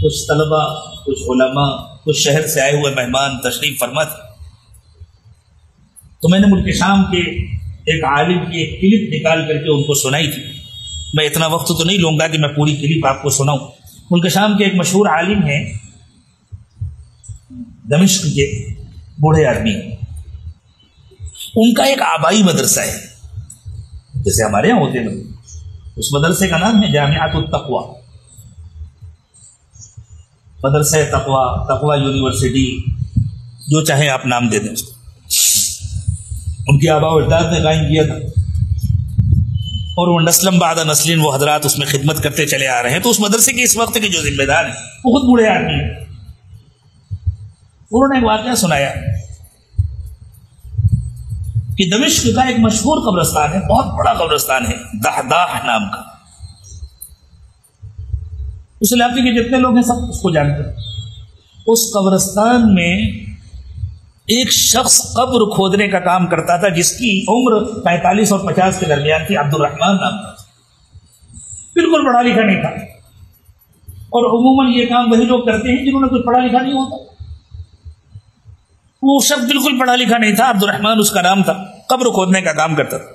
کچھ طلبہ، کچھ علماء، کچھ شہر سے آئے ہوئے مہمان تشریف فرما تھے. تو میں نے ملک شام کے ایک عالم کی ایک کلپ نکال کر کے ان کو سنائی تھی. میں اتنا وقت تو نہیں لوں گا کہ میں پوری کلپ آپ کو سناؤں. ملک شام کے ایک مشہور عالم ہیں، دمشق کے بوڑھے آدمی. ان کا ایک آبائی مدرسہ ہے جیسے ہمارے یہاں ہوتے ہیں. اس مدرسے کا نام ہے جامعۃ التقویٰ، مدرسہ تقویٰ یونیورسٹی، جو چاہے آپ نام دے دیں اس کو. ان کی آباء و اجداد نے قائم کیا تھا اور وہ نسلم بعد نسلین وہ حضرات اس میں خدمت کرتے چلے آ رہے ہیں. تو اس مدرسے کے اس وقت کے جو ذمہ دار ہیں وہ خود بوڑھے آدمی ہیں. انہوں نے ایک واقعہ سنایا کہ دمشق کا ایک مشہور قبرستان ہے، بہت بڑا قبرستان ہے، دہداہ نام کا. اس علاقے کے جتنے لوگ ہیں سب اس کو جانتے ہیں. اس قبرستان میں ایک شخص قبر کھودنے کا کام کرتا تھا جس کی عمر 45 اور 50 کے درمیان تھی. عبد الرحمن نام تھا. بالکل پڑھا لکھا نہیں تھا، اور عموماً یہ کام وہی لوگ کرتے ہیں جنہوں نے کچھ پڑھا لکھا نہیں ہوتا. وہ شخص بالکل پڑھا لکھا نہیں تھا، عبد الرحمن اس کا نام تھا، قبر کھودنے کا کام کرتا تھا.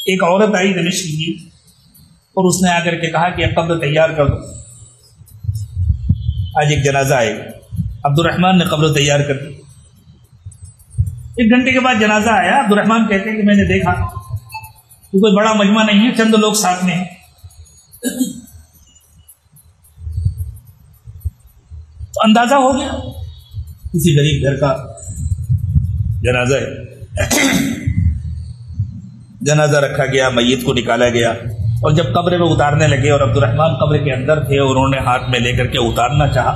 ایک عورت آئی دمشق کی اور اس نے آ کر کے کہا کہ اب قبر تیار کر دو، آج ایک جنازہ آئے گا. عبد الرحمن نے قبر تیار کر دی. 1 گھنٹے کے بعد جنازہ آیا. عبد الرحمن کہتے ہیں کہ میں نے دیکھا کہ کوئی بڑا مجمع نہیں ہے، چند لوگ ساتھ میں ہیں. تو اندازہ ہو گیا کسی غریب گھر کا جنازہ ہے. جنازہ رکھا گیا، میت کو نکالا گیا، اور جب قبر میں اتارنے لگے اور عبد الرحمن قبر کے اندر تھے اور انہوں نے ہاتھ میں لے کر کے اتارنا چاہا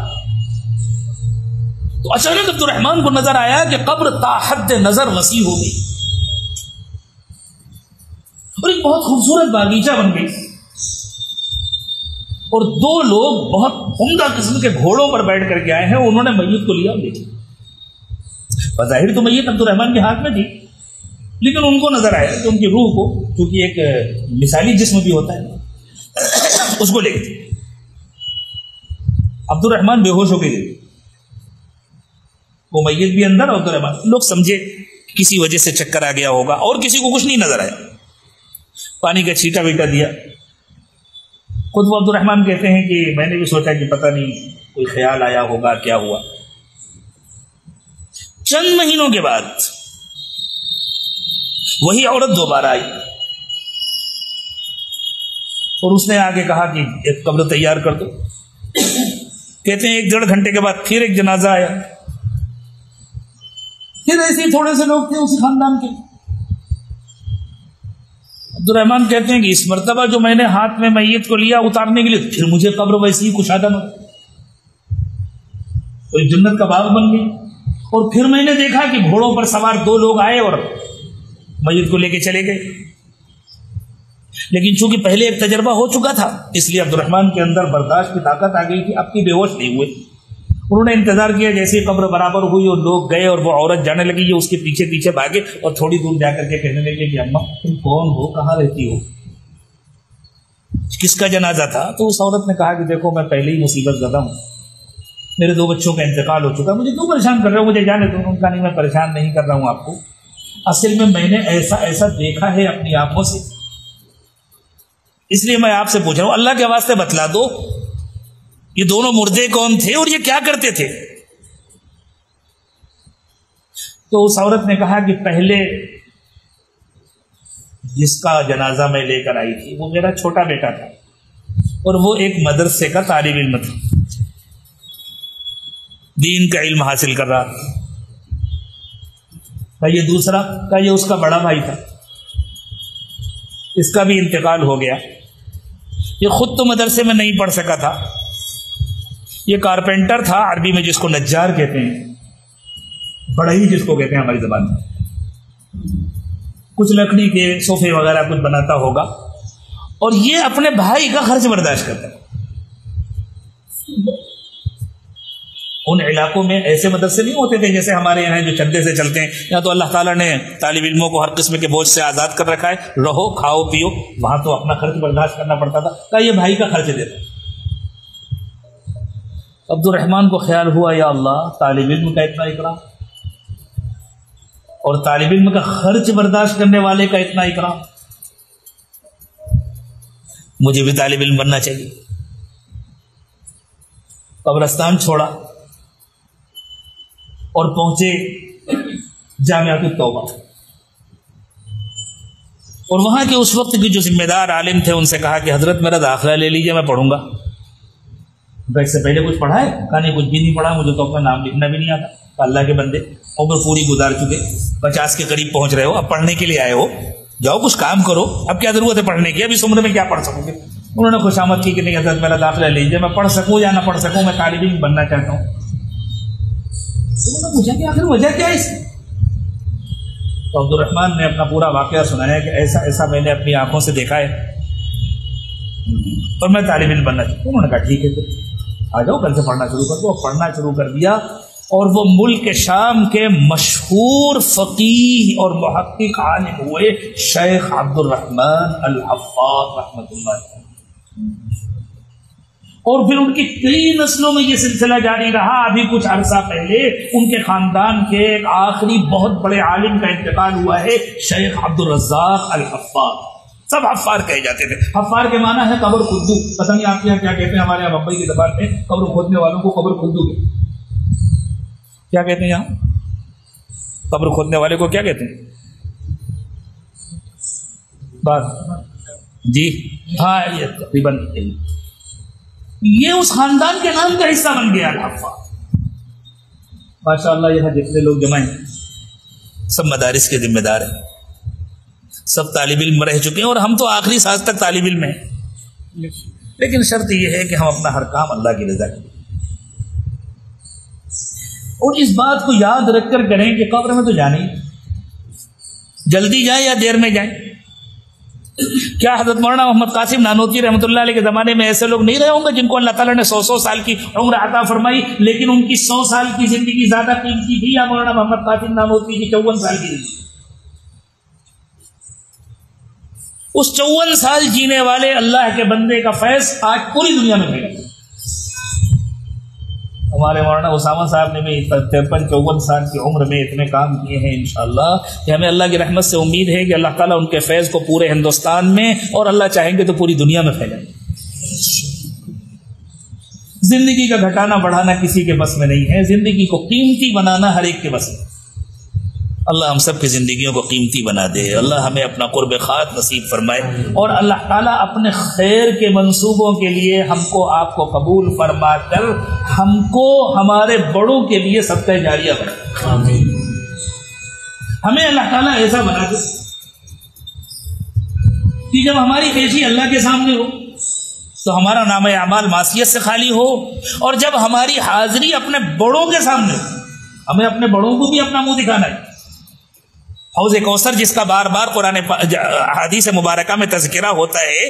تو اچانک عبد الرحمن کو نظر آیا کہ قبر تا حد نظر وسیع ہو گئی اور ایک بہت خوبصورت باغیچہ بن گئی. اور 2 لوگ بہت عمدہ قسم کے گھوڑوں پر بیٹھ کر کے آئے ہیں. انہوں نے میت کو لیا اور لے چلا. بظاہر تو میت عبد الرحمن کے ہاتھ میں تھی، لیکن ان کو نظر آیا کہ ان کی روح کو، چونکہ ایک مثالی جسم بھی ہوتا ہے، اس کو لے گئے. عبد الرحمن بے ہوش ہو کے گئے، وہ میت بھی اندر. عبد الرحمن لوگ سمجھے کسی وجہ سے چکر آ گیا ہوگا، اور کسی کو کچھ نہیں نظر آیا. پانی کا چھیٹا ویٹا دیا. خود وہ عبد الرحمن کہتے ہیں کہ میں نے بھی سوچا کہ پتہ نہیں کوئی خیال آیا ہوگا کیا ہوا. چند مہینوں کے بعد وہی عورت دوبارہ آئی اور اس نے آگے کہا کہ ایک قبر تیار کر دو. کہتے ہیں 1-1.5 گھنٹے کے بعد پھر ایک جنازہ آیا. پھر ایسے تھوڑے سے لوگ تھے اسی خاندان کے. عبد الرحمن کہتے ہیں کہ اس مرتبہ جو میں نے ہاتھ میں میت کو لیا اتارنے کے لیے، پھر مجھے قبر ویسی ہی کشادہ نہ کوئی جنت کا باغ بن گئی. اور پھر میں نے دیکھا کہ گھوڑوں پر سوار 2 لوگ آئے اور میت کو لے کے چلے گئے. لیکن چونکہ پہلے ایک تجربہ ہو چکا تھا اس لیے عبد الرحمن کے اندر برداشت کی طاقت آ گئی تھی. اب کی بے ہوش نہیں ہوئے. انہوں نے انتظار کیا جیسے قبر برابر ہوئی اور لوگ گئے اور وہ عورت جانے لگی. یہ اس کے پیچھے پیچھے بھاگے اور تھوڑی دور جا کر کے کہنے لگے کہ اماں تم کون ہو, کہاں رہتی ہو, کس کا جنازہ تھا؟ تو اس عورت نے کہا کہ دیکھو میں پہلے ہی مصیبت زدہ ہوں, میرے 2 بچوں کا انتقال ہو چکا, مجھے کیوں پریشان کر رہے ہو, مجھے جانے دو. ان کا نہیں, میں پریشان نہیں کر رہا ہوں آپ کو, اصل میں نے ایسا دیکھا ہے اپنی آنکھوں سے, اس لیے میں آپ سے پوچھ رہا ہوں, اللہ کے واسطے بتلا دو یہ دونوں مردے کون تھے اور یہ کیا کرتے تھے؟ تو اس عورت نے کہا کہ پہلے جس کا جنازہ میں لے کر آئی تھی وہ میرا چھوٹا بیٹا تھا اور وہ ایک مدرسے کا طالب علم تھا, دین کا علم حاصل کر رہا تھا. یہ دوسرا کا یہ اس کا بڑا بھائی تھا, اس کا بھی انتقال ہو گیا. یہ خود تو مدرسے میں نہیں پڑھ سکا تھا, یہ کارپینٹر تھا, عربی میں جس کو نجار کہتے ہیں, بڑھئی جس کو کہتے ہیں ہماری زبان میں, کچھ لکڑی کے صوفے وغیرہ کچھ بناتا ہوگا, اور یہ اپنے بھائی کا خرچ برداشت کرتا ہے. ان علاقوں میں ایسے مدرسے نہیں ہوتے تھے جیسے ہمارے یہاں جو چندے سے چلتے ہیں. یہاں تو اللہ تعالیٰ نے طالب علموں کو ہر قسم کے بوجھ سے آزاد کر رکھا ہے, رہو کھاؤ پیو. وہاں تو اپنا خرچ برداشت کرنا پڑتا تھا. کہ یہ بھائی کا خرچ دیتا. عبد الرحمن کو خیال ہوا یا اللہ طالب علم کا اتنا اکرام اور طالب علم کا خرچ برداشت کرنے والے کا اتنا اکرام, مجھے بھی طالب علم بننا چاہیے. قبرستان چھوڑا اور پہنچے جامعۃ التوبہ, اور وہاں کے اس وقت کے جو ذمہ دار عالم تھے ان سے کہا کہ حضرت میرا داخلہ لے لیجئے, میں پڑھوں گا. اس سے پہلے کچھ پڑھا ہے؟ کہا نہیں کچھ بھی نہیں پڑھا, مجھے تو اپنا نام لکھنا بھی نہیں آتا. اللہ کے بندے عمر پوری گزار چکے, 50 کے قریب پہنچ رہے ہو, اب پڑھنے کے لیے آئے ہو, جاؤ کچھ کام کرو, اب کیا ضرورت ہے پڑھنے کی, اب اس عمر میں کیا پڑھ سکو گے؟ انہوں نے خوشامد کی کہ نہیں حضرت میرا داخلہ لیجیے, میں پڑھ سکوں یا نہ پڑھ سکوں, میں طالب علم بننا چاہتا ہوں. انہوں نے پوچھا کہ آخر وجہ کیا ہے اس کی؟ تو عبد الرحمن نے اپنا پورا واقعہ سنایا کہ ایسا ایسا میں نے اپنی آنکھوں سے دیکھا ہے اور میں طالب علم بننا چاہتا ہوں. انہوں نے کہا ٹھیک ہے پھر آ جاؤ, کل سے پڑھنا شروع کر دو. پڑھنا شروع کر دیا اور وہ ملک شام کے مشہور فقیہ اور محقق عالم ہوئے شیخ عبد الرحمن الحفاظ رحمۃ اللہ علیہ. اور پھر ان کی کئی نسلوں میں یہ سلسلہ جاری رہا. ابھی کچھ عرصہ پہلے ان کے خاندان کے ایک آخری بہت بڑے عالم کا انتقال ہوا ہے, شیخ عبد الرزاق الحفاظ. سب حفار کہے جاتے تھے. حفار کے معنی ہے قبر کھدو. پتہ نہیں آپ کے یہاں کیا کہتے ہیں, ہمارے یہاں بمبئی کی زبان میں قبر کھودنے والوں کو قبر کھدو کیا کہتے ہیں. یہاں قبر کھودنے والے کو کیا کہتے ہیں؟ بات جی ہاں, یہ تقریباً یہ اس خاندان کے نام کا حصہ بن گیا الحفاظ. ماشاء اللہ یہاں جتنے لوگ جمع ہیں سب مدارس کے ذمہ دار ہیں, سب طالب علم رہ چکے ہیں, اور ہم تو آخری سانس تک طالب علم ہیں. لیکن شرط یہ ہے کہ ہم اپنا ہر کام اللہ کی رضا کریں, اور اس بات کو یاد رکھ کر کریں کہ قبر میں تو جانے ہی, جلدی جائیں یا دیر میں جائیں. کیا حضرت مولانا محمد قاسم نانوتوی رحمۃ اللہ علیہ کے زمانے میں ایسے لوگ نہیں رہے ہوں گے جن کو اللہ تعالیٰ نے 100 سال کی عمر عطا فرمائی, لیکن ان کی 100 سال کی زندگی زیادہ قیمتی تھی یا مولانا محمد قاسم نانوتوی کی 54 سال کی زندگی؟ اس 54 سال جینے والے اللہ کے بندے کا فیض آج پوری دنیا میں پھیلا. ہمارے مولانا اسامہ صاحب نے بھی 53-54 سال کی عمر میں اتنے کام کیے ہیں انشاءاللہ کہ ہمیں اللہ کی رحمت سے امید ہے کہ اللہ تعالیٰ ان کے فیض کو پورے ہندوستان میں اور اللہ چاہیں گے تو پوری دنیا میں پھیلائیں. زندگی کا گھٹانا بڑھانا کسی کے بس میں نہیں ہے, زندگی کو قیمتی بنانا ہر ایک کے بس میں. اللہ ہم سب کی زندگیوں کو قیمتی بنا دے, اللہ ہمیں اپنا قرب خاص نصیب فرمائے, اور اللہ تعالیٰ اپنے خیر کے منصوبوں کے لیے ہم کو آپ کو قبول فرما کر ہم کو ہمارے بڑوں کے لیے صدقہ جاریہ بنائے. ہمیں اللہ تعالیٰ ایسا بنا دے کہ جب ہماری پیشی اللہ کے سامنے ہو تو ہمارا نام اعمال معصیت سے خالی ہو, اور جب ہماری حاضری اپنے بڑوں کے سامنے ہو, ہمیں اپنے بڑوں کو بھی اپنا منہ دکھانا ہے. حوض کوثر جس کا بار بار قرآن حدیث مبارکہ میں تذکرہ ہوتا ہے،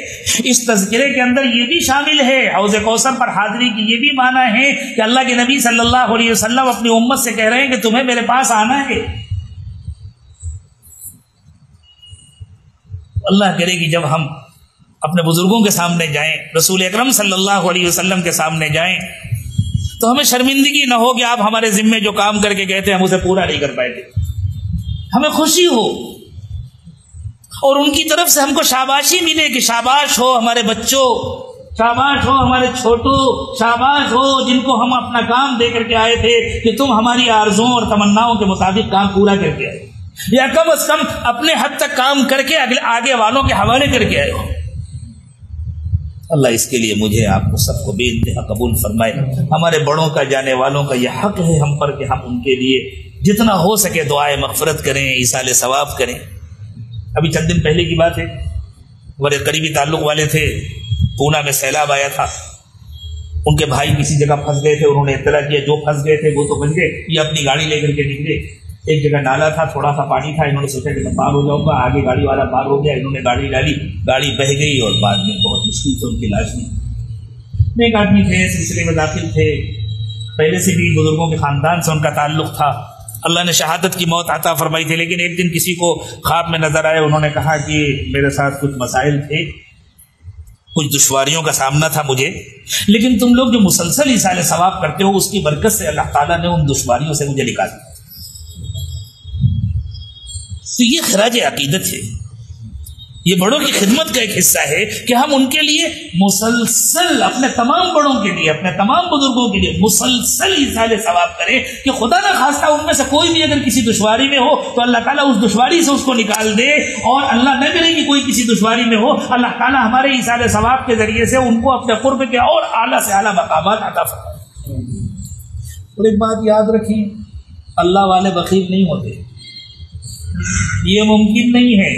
اس تذکرے کے اندر یہ بھی شامل ہے، حوض کوثر پر حاضری کی یہ بھی معنی ہے کہ اللہ کے نبی صلی اللہ علیہ وسلم اپنی امت سے کہہ رہے ہیں کہ تمہیں میرے پاس آنا ہے۔ اللہ کرے کہ جب ہم اپنے بزرگوں کے سامنے جائیں، رسول اکرم صلی اللہ علیہ وسلم کے سامنے جائیں، تو ہمیں شرمندگی نہ ہو کہ آپ ہمارے ذمے جو کام کر کے گئے تھے ہم اسے پورا نہیں کر پائے تھے، ہمیں خوشی ہو اور ان کی طرف سے ہم کو شاباشی ملے کہ شاباش ہو ہمارے بچوں، شاباش ہو ہمارے چھوٹوں، شاباش ہو جن کو ہم اپنا کام دے کر کے آئے تھے کہ تم ہماری آرزوؤں اور تمناؤں کے مطابق کام پورا کر کے آئے، یا کم از کم اپنے حد تک کام کر کے آگے والوں کے حوالے کر کے آئے ہو۔ اللہ اس کے لیے مجھے آپ کو سب کو بے انتہا قبول فرمائے۔ ہمارے بڑوں کا، جانے والوں کا یہ حق ہے ہم پر کہ ہم ان کے لیے جتنا ہو سکے دعائے مغفرت کریں، ایصال ثواب کریں۔ ابھی چند دن پہلے کی بات ہے، بڑے قریبی تعلق والے تھے، پونا میں سیلاب آیا تھا، ان کے بھائی کسی جگہ پھنس گئے تھے، انہوں نے اطلاع کیا، جو پھنس گئے تھے وہ تو بچ گئے، یہ اپنی گاڑی لے کر کے نکلے، ایک جگہ نالا تھا، تھوڑا سا پانی تھا، انہوں نے سوچا کہ میں پار ہو جاؤں گا، آگے گاڑی والا پار ہو گیا، انہوں نے گاڑی ڈالی، گاڑی بہہ گئی اور بعد میں بہت مشکل سے ان کی لاش ملی۔ ایک آدمی تھے، سلسلے میں داخل تھے، پہلے سے بھی بزرگوں کے خاندان سے ان کا تعلق تھا، اللہ نے شہادت کی موت عطا فرمائی تھی، لیکن ایک دن کسی کو خواب میں نظر آئے، انہوں نے کہا کہ میرے ساتھ کچھ مسائل تھے، کچھ دشواریوں کا سامنا تھا مجھے، لیکن تم لوگ جو مسلسل ایصال ثواب کرتے ہو اس کی برکت سے اللہ تعالیٰ نے ان دشواریوں سے مجھے نکال دیا۔ تو یہ خراج عقیدت ہے، یہ بڑوں کی خدمت کا ایک حصہ ہے کہ ہم ان کے لیے مسلسل، اپنے تمام بڑوں کے لیے، اپنے تمام بزرگوں کے لیے مسلسل ایصال ثواب کریں کہ خدا نہ خواستہ ان میں سے کوئی بھی اگر کسی دشواری میں ہو تو اللہ تعالیٰ اس دشواری سے اس کو نکال دے، اور اللہ نہ کرے کہ کوئی کسی دشواری میں ہو، اللہ تعالیٰ ہمارے ایصال ثواب کے ذریعے سے ان کو اپنے قرب کے اور اعلیٰ سے اعلیٰ مقامات عطا فرمائے۔ اور ایک بات یاد رکھیں، اللہ والے بخیل نہیں ہوتے، یہ ممکن نہیں ہے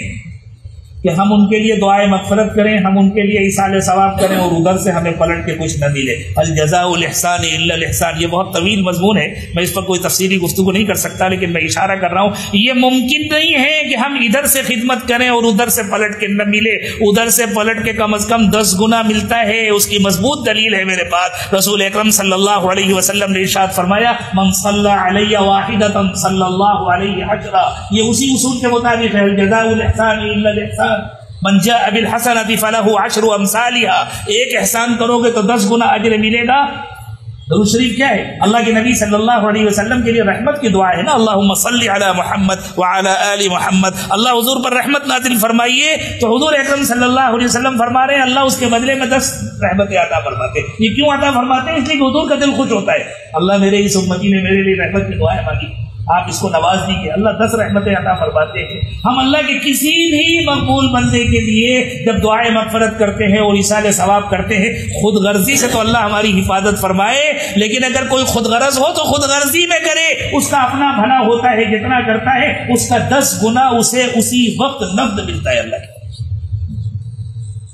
کہ ہم ان کے لیے دعائے مغفرت کریں، ہم ان کے لیے ایصال ثواب کریں اور ادھر سے ہمیں پلٹ کے کچھ نہ ملے۔ الجزاء الاحسان الا الاحسان، یہ بہت طویل مضمون ہے، میں اس پر کوئی تفصیلی گفتگو نہیں کر سکتا، لیکن میں اشارہ کر رہا ہوں یہ ممکن نہیں ہے کہ ہم ادھر سے خدمت کریں اور ادھر سے پلٹ کے نہ ملے، ادھر سے پلٹ کے کم از کم 10 گنا ملتا ہے۔ اس کی مضبوط دلیل ہے میرے پاس، رسول اکرم صلی اللہ علیہ وسلم نے ارشاد فرمایا من صلی علی واحدۃ صلی اللہ علیہ عشرا، یہ اسی اصول کے مطابق ہے، الجزاء الاحسان الا الاحسان، من جاء بالحسنۃ فلہ عشر امثالها، ایک احسان کرو گے تو 10 گنا اجر ملے گا۔ درود شریف کیا ہے؟ اللہ کے نبی صلی اللہ علیہ وسلم کے لیے رحمت کی دعا ہے نا، اللہم صلی علی محمد وعلی آل محمد، اللہ حضور پر رحمت نازل فرمائیے، تو حضور اکرم صلی اللہ علیہ وسلم فرما رہے ہیں اللہ اس کے بدلے میں 10 رحمتیں عطا فرماتے ہیں۔ یہ کیوں عطا فرماتے ہیں؟ اس لیے کہ حضور کا دل خوش ہوتا ہے، اللہ میرے اس امتی نے میرے لیے رحمت کی دعائیں مانگی، آپ اس کو نواز دیجیے، اللہ 10 رحمتیں عطا فرماتے ہیں۔ ہم اللہ کے کسی بھی مقبول بندے کے لیے جب دعائے مغفرت کرتے ہیں اور ایصال ثواب کرتے ہیں، خود غرضی سے تو اللہ ہماری حفاظت فرمائے، لیکن اگر کوئی خود غرض ہو تو خود غرضی میں کرے، اس کا اپنا بھلا ہوتا ہے، جتنا کرتا ہے اس کا 10 گنا اسے اسی وقت نقد ملتا ہے اللہ کے۔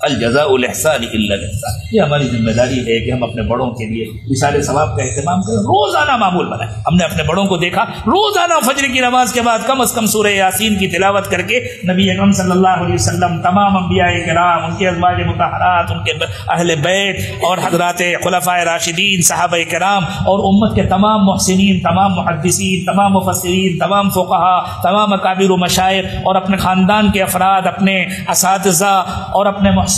الجزاء الاحسان الا الاحسان، یہ ہماری ذمہ داری ہے کہ ہم اپنے بڑوں کے لیے ایصال ثواب کا اہتمام کریں، روزانہ معمول بنائیں۔ ہم نے اپنے بڑوں کو دیکھا روزانہ فجر کی نماز کے بعد کم از کم سورہ یاسین کی تلاوت کر کے نبی اکرم صلی اللہ علیہ وسلم، تمام انبیاء کرام، ان کے ازواج مطہرات، ان کے اہل بیت اور حضرات خلفاء راشدین، صحابہ کرام اور امت کے تمام محسنین، تمام محدثین، تمام مفسرین، تمام فقہا، تمام اکابر و مشائخ اور اپنے خاندان کے افراد، اپنے اساتذہ اور اپنے محسنین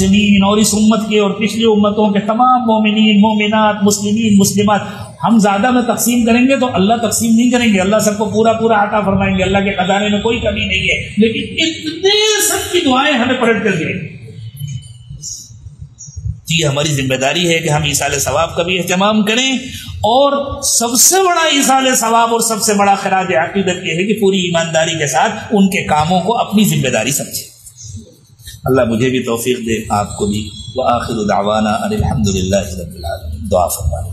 اور اس امت کے اور پچھلی امتوں کے تمام مومنین، مومنات، مسلمین، مسلمات، ہم زیادہ میں تقسیم کریں گے تو اللہ تقسیم نہیں کریں گے، اللہ سب کو پورا پورا عطا فرمائیں گے، اللہ کے خزانے میں کوئی کمی نہیں ہے، لیکن اتنے سب کی دعائیں ہمیں پلٹ کر دیں۔ یہ ہماری ذمہ داری ہے کہ ہم ایصال ثواب کا بھی اہتمام کریں، اور سب سے بڑا ایصال ثواب اور سب سے بڑا خراج عقیدت یہ ہے کہ پوری ایمانداری کے ساتھ ان کے کاموں کو اپنی ذمہ داری سمجھیں۔ اللہ مجھے بھی توفیق دے، آپ کو بھی۔ وآخر دعوانا ان الحمد للہ رب العالمین۔ دعا فرمائیں۔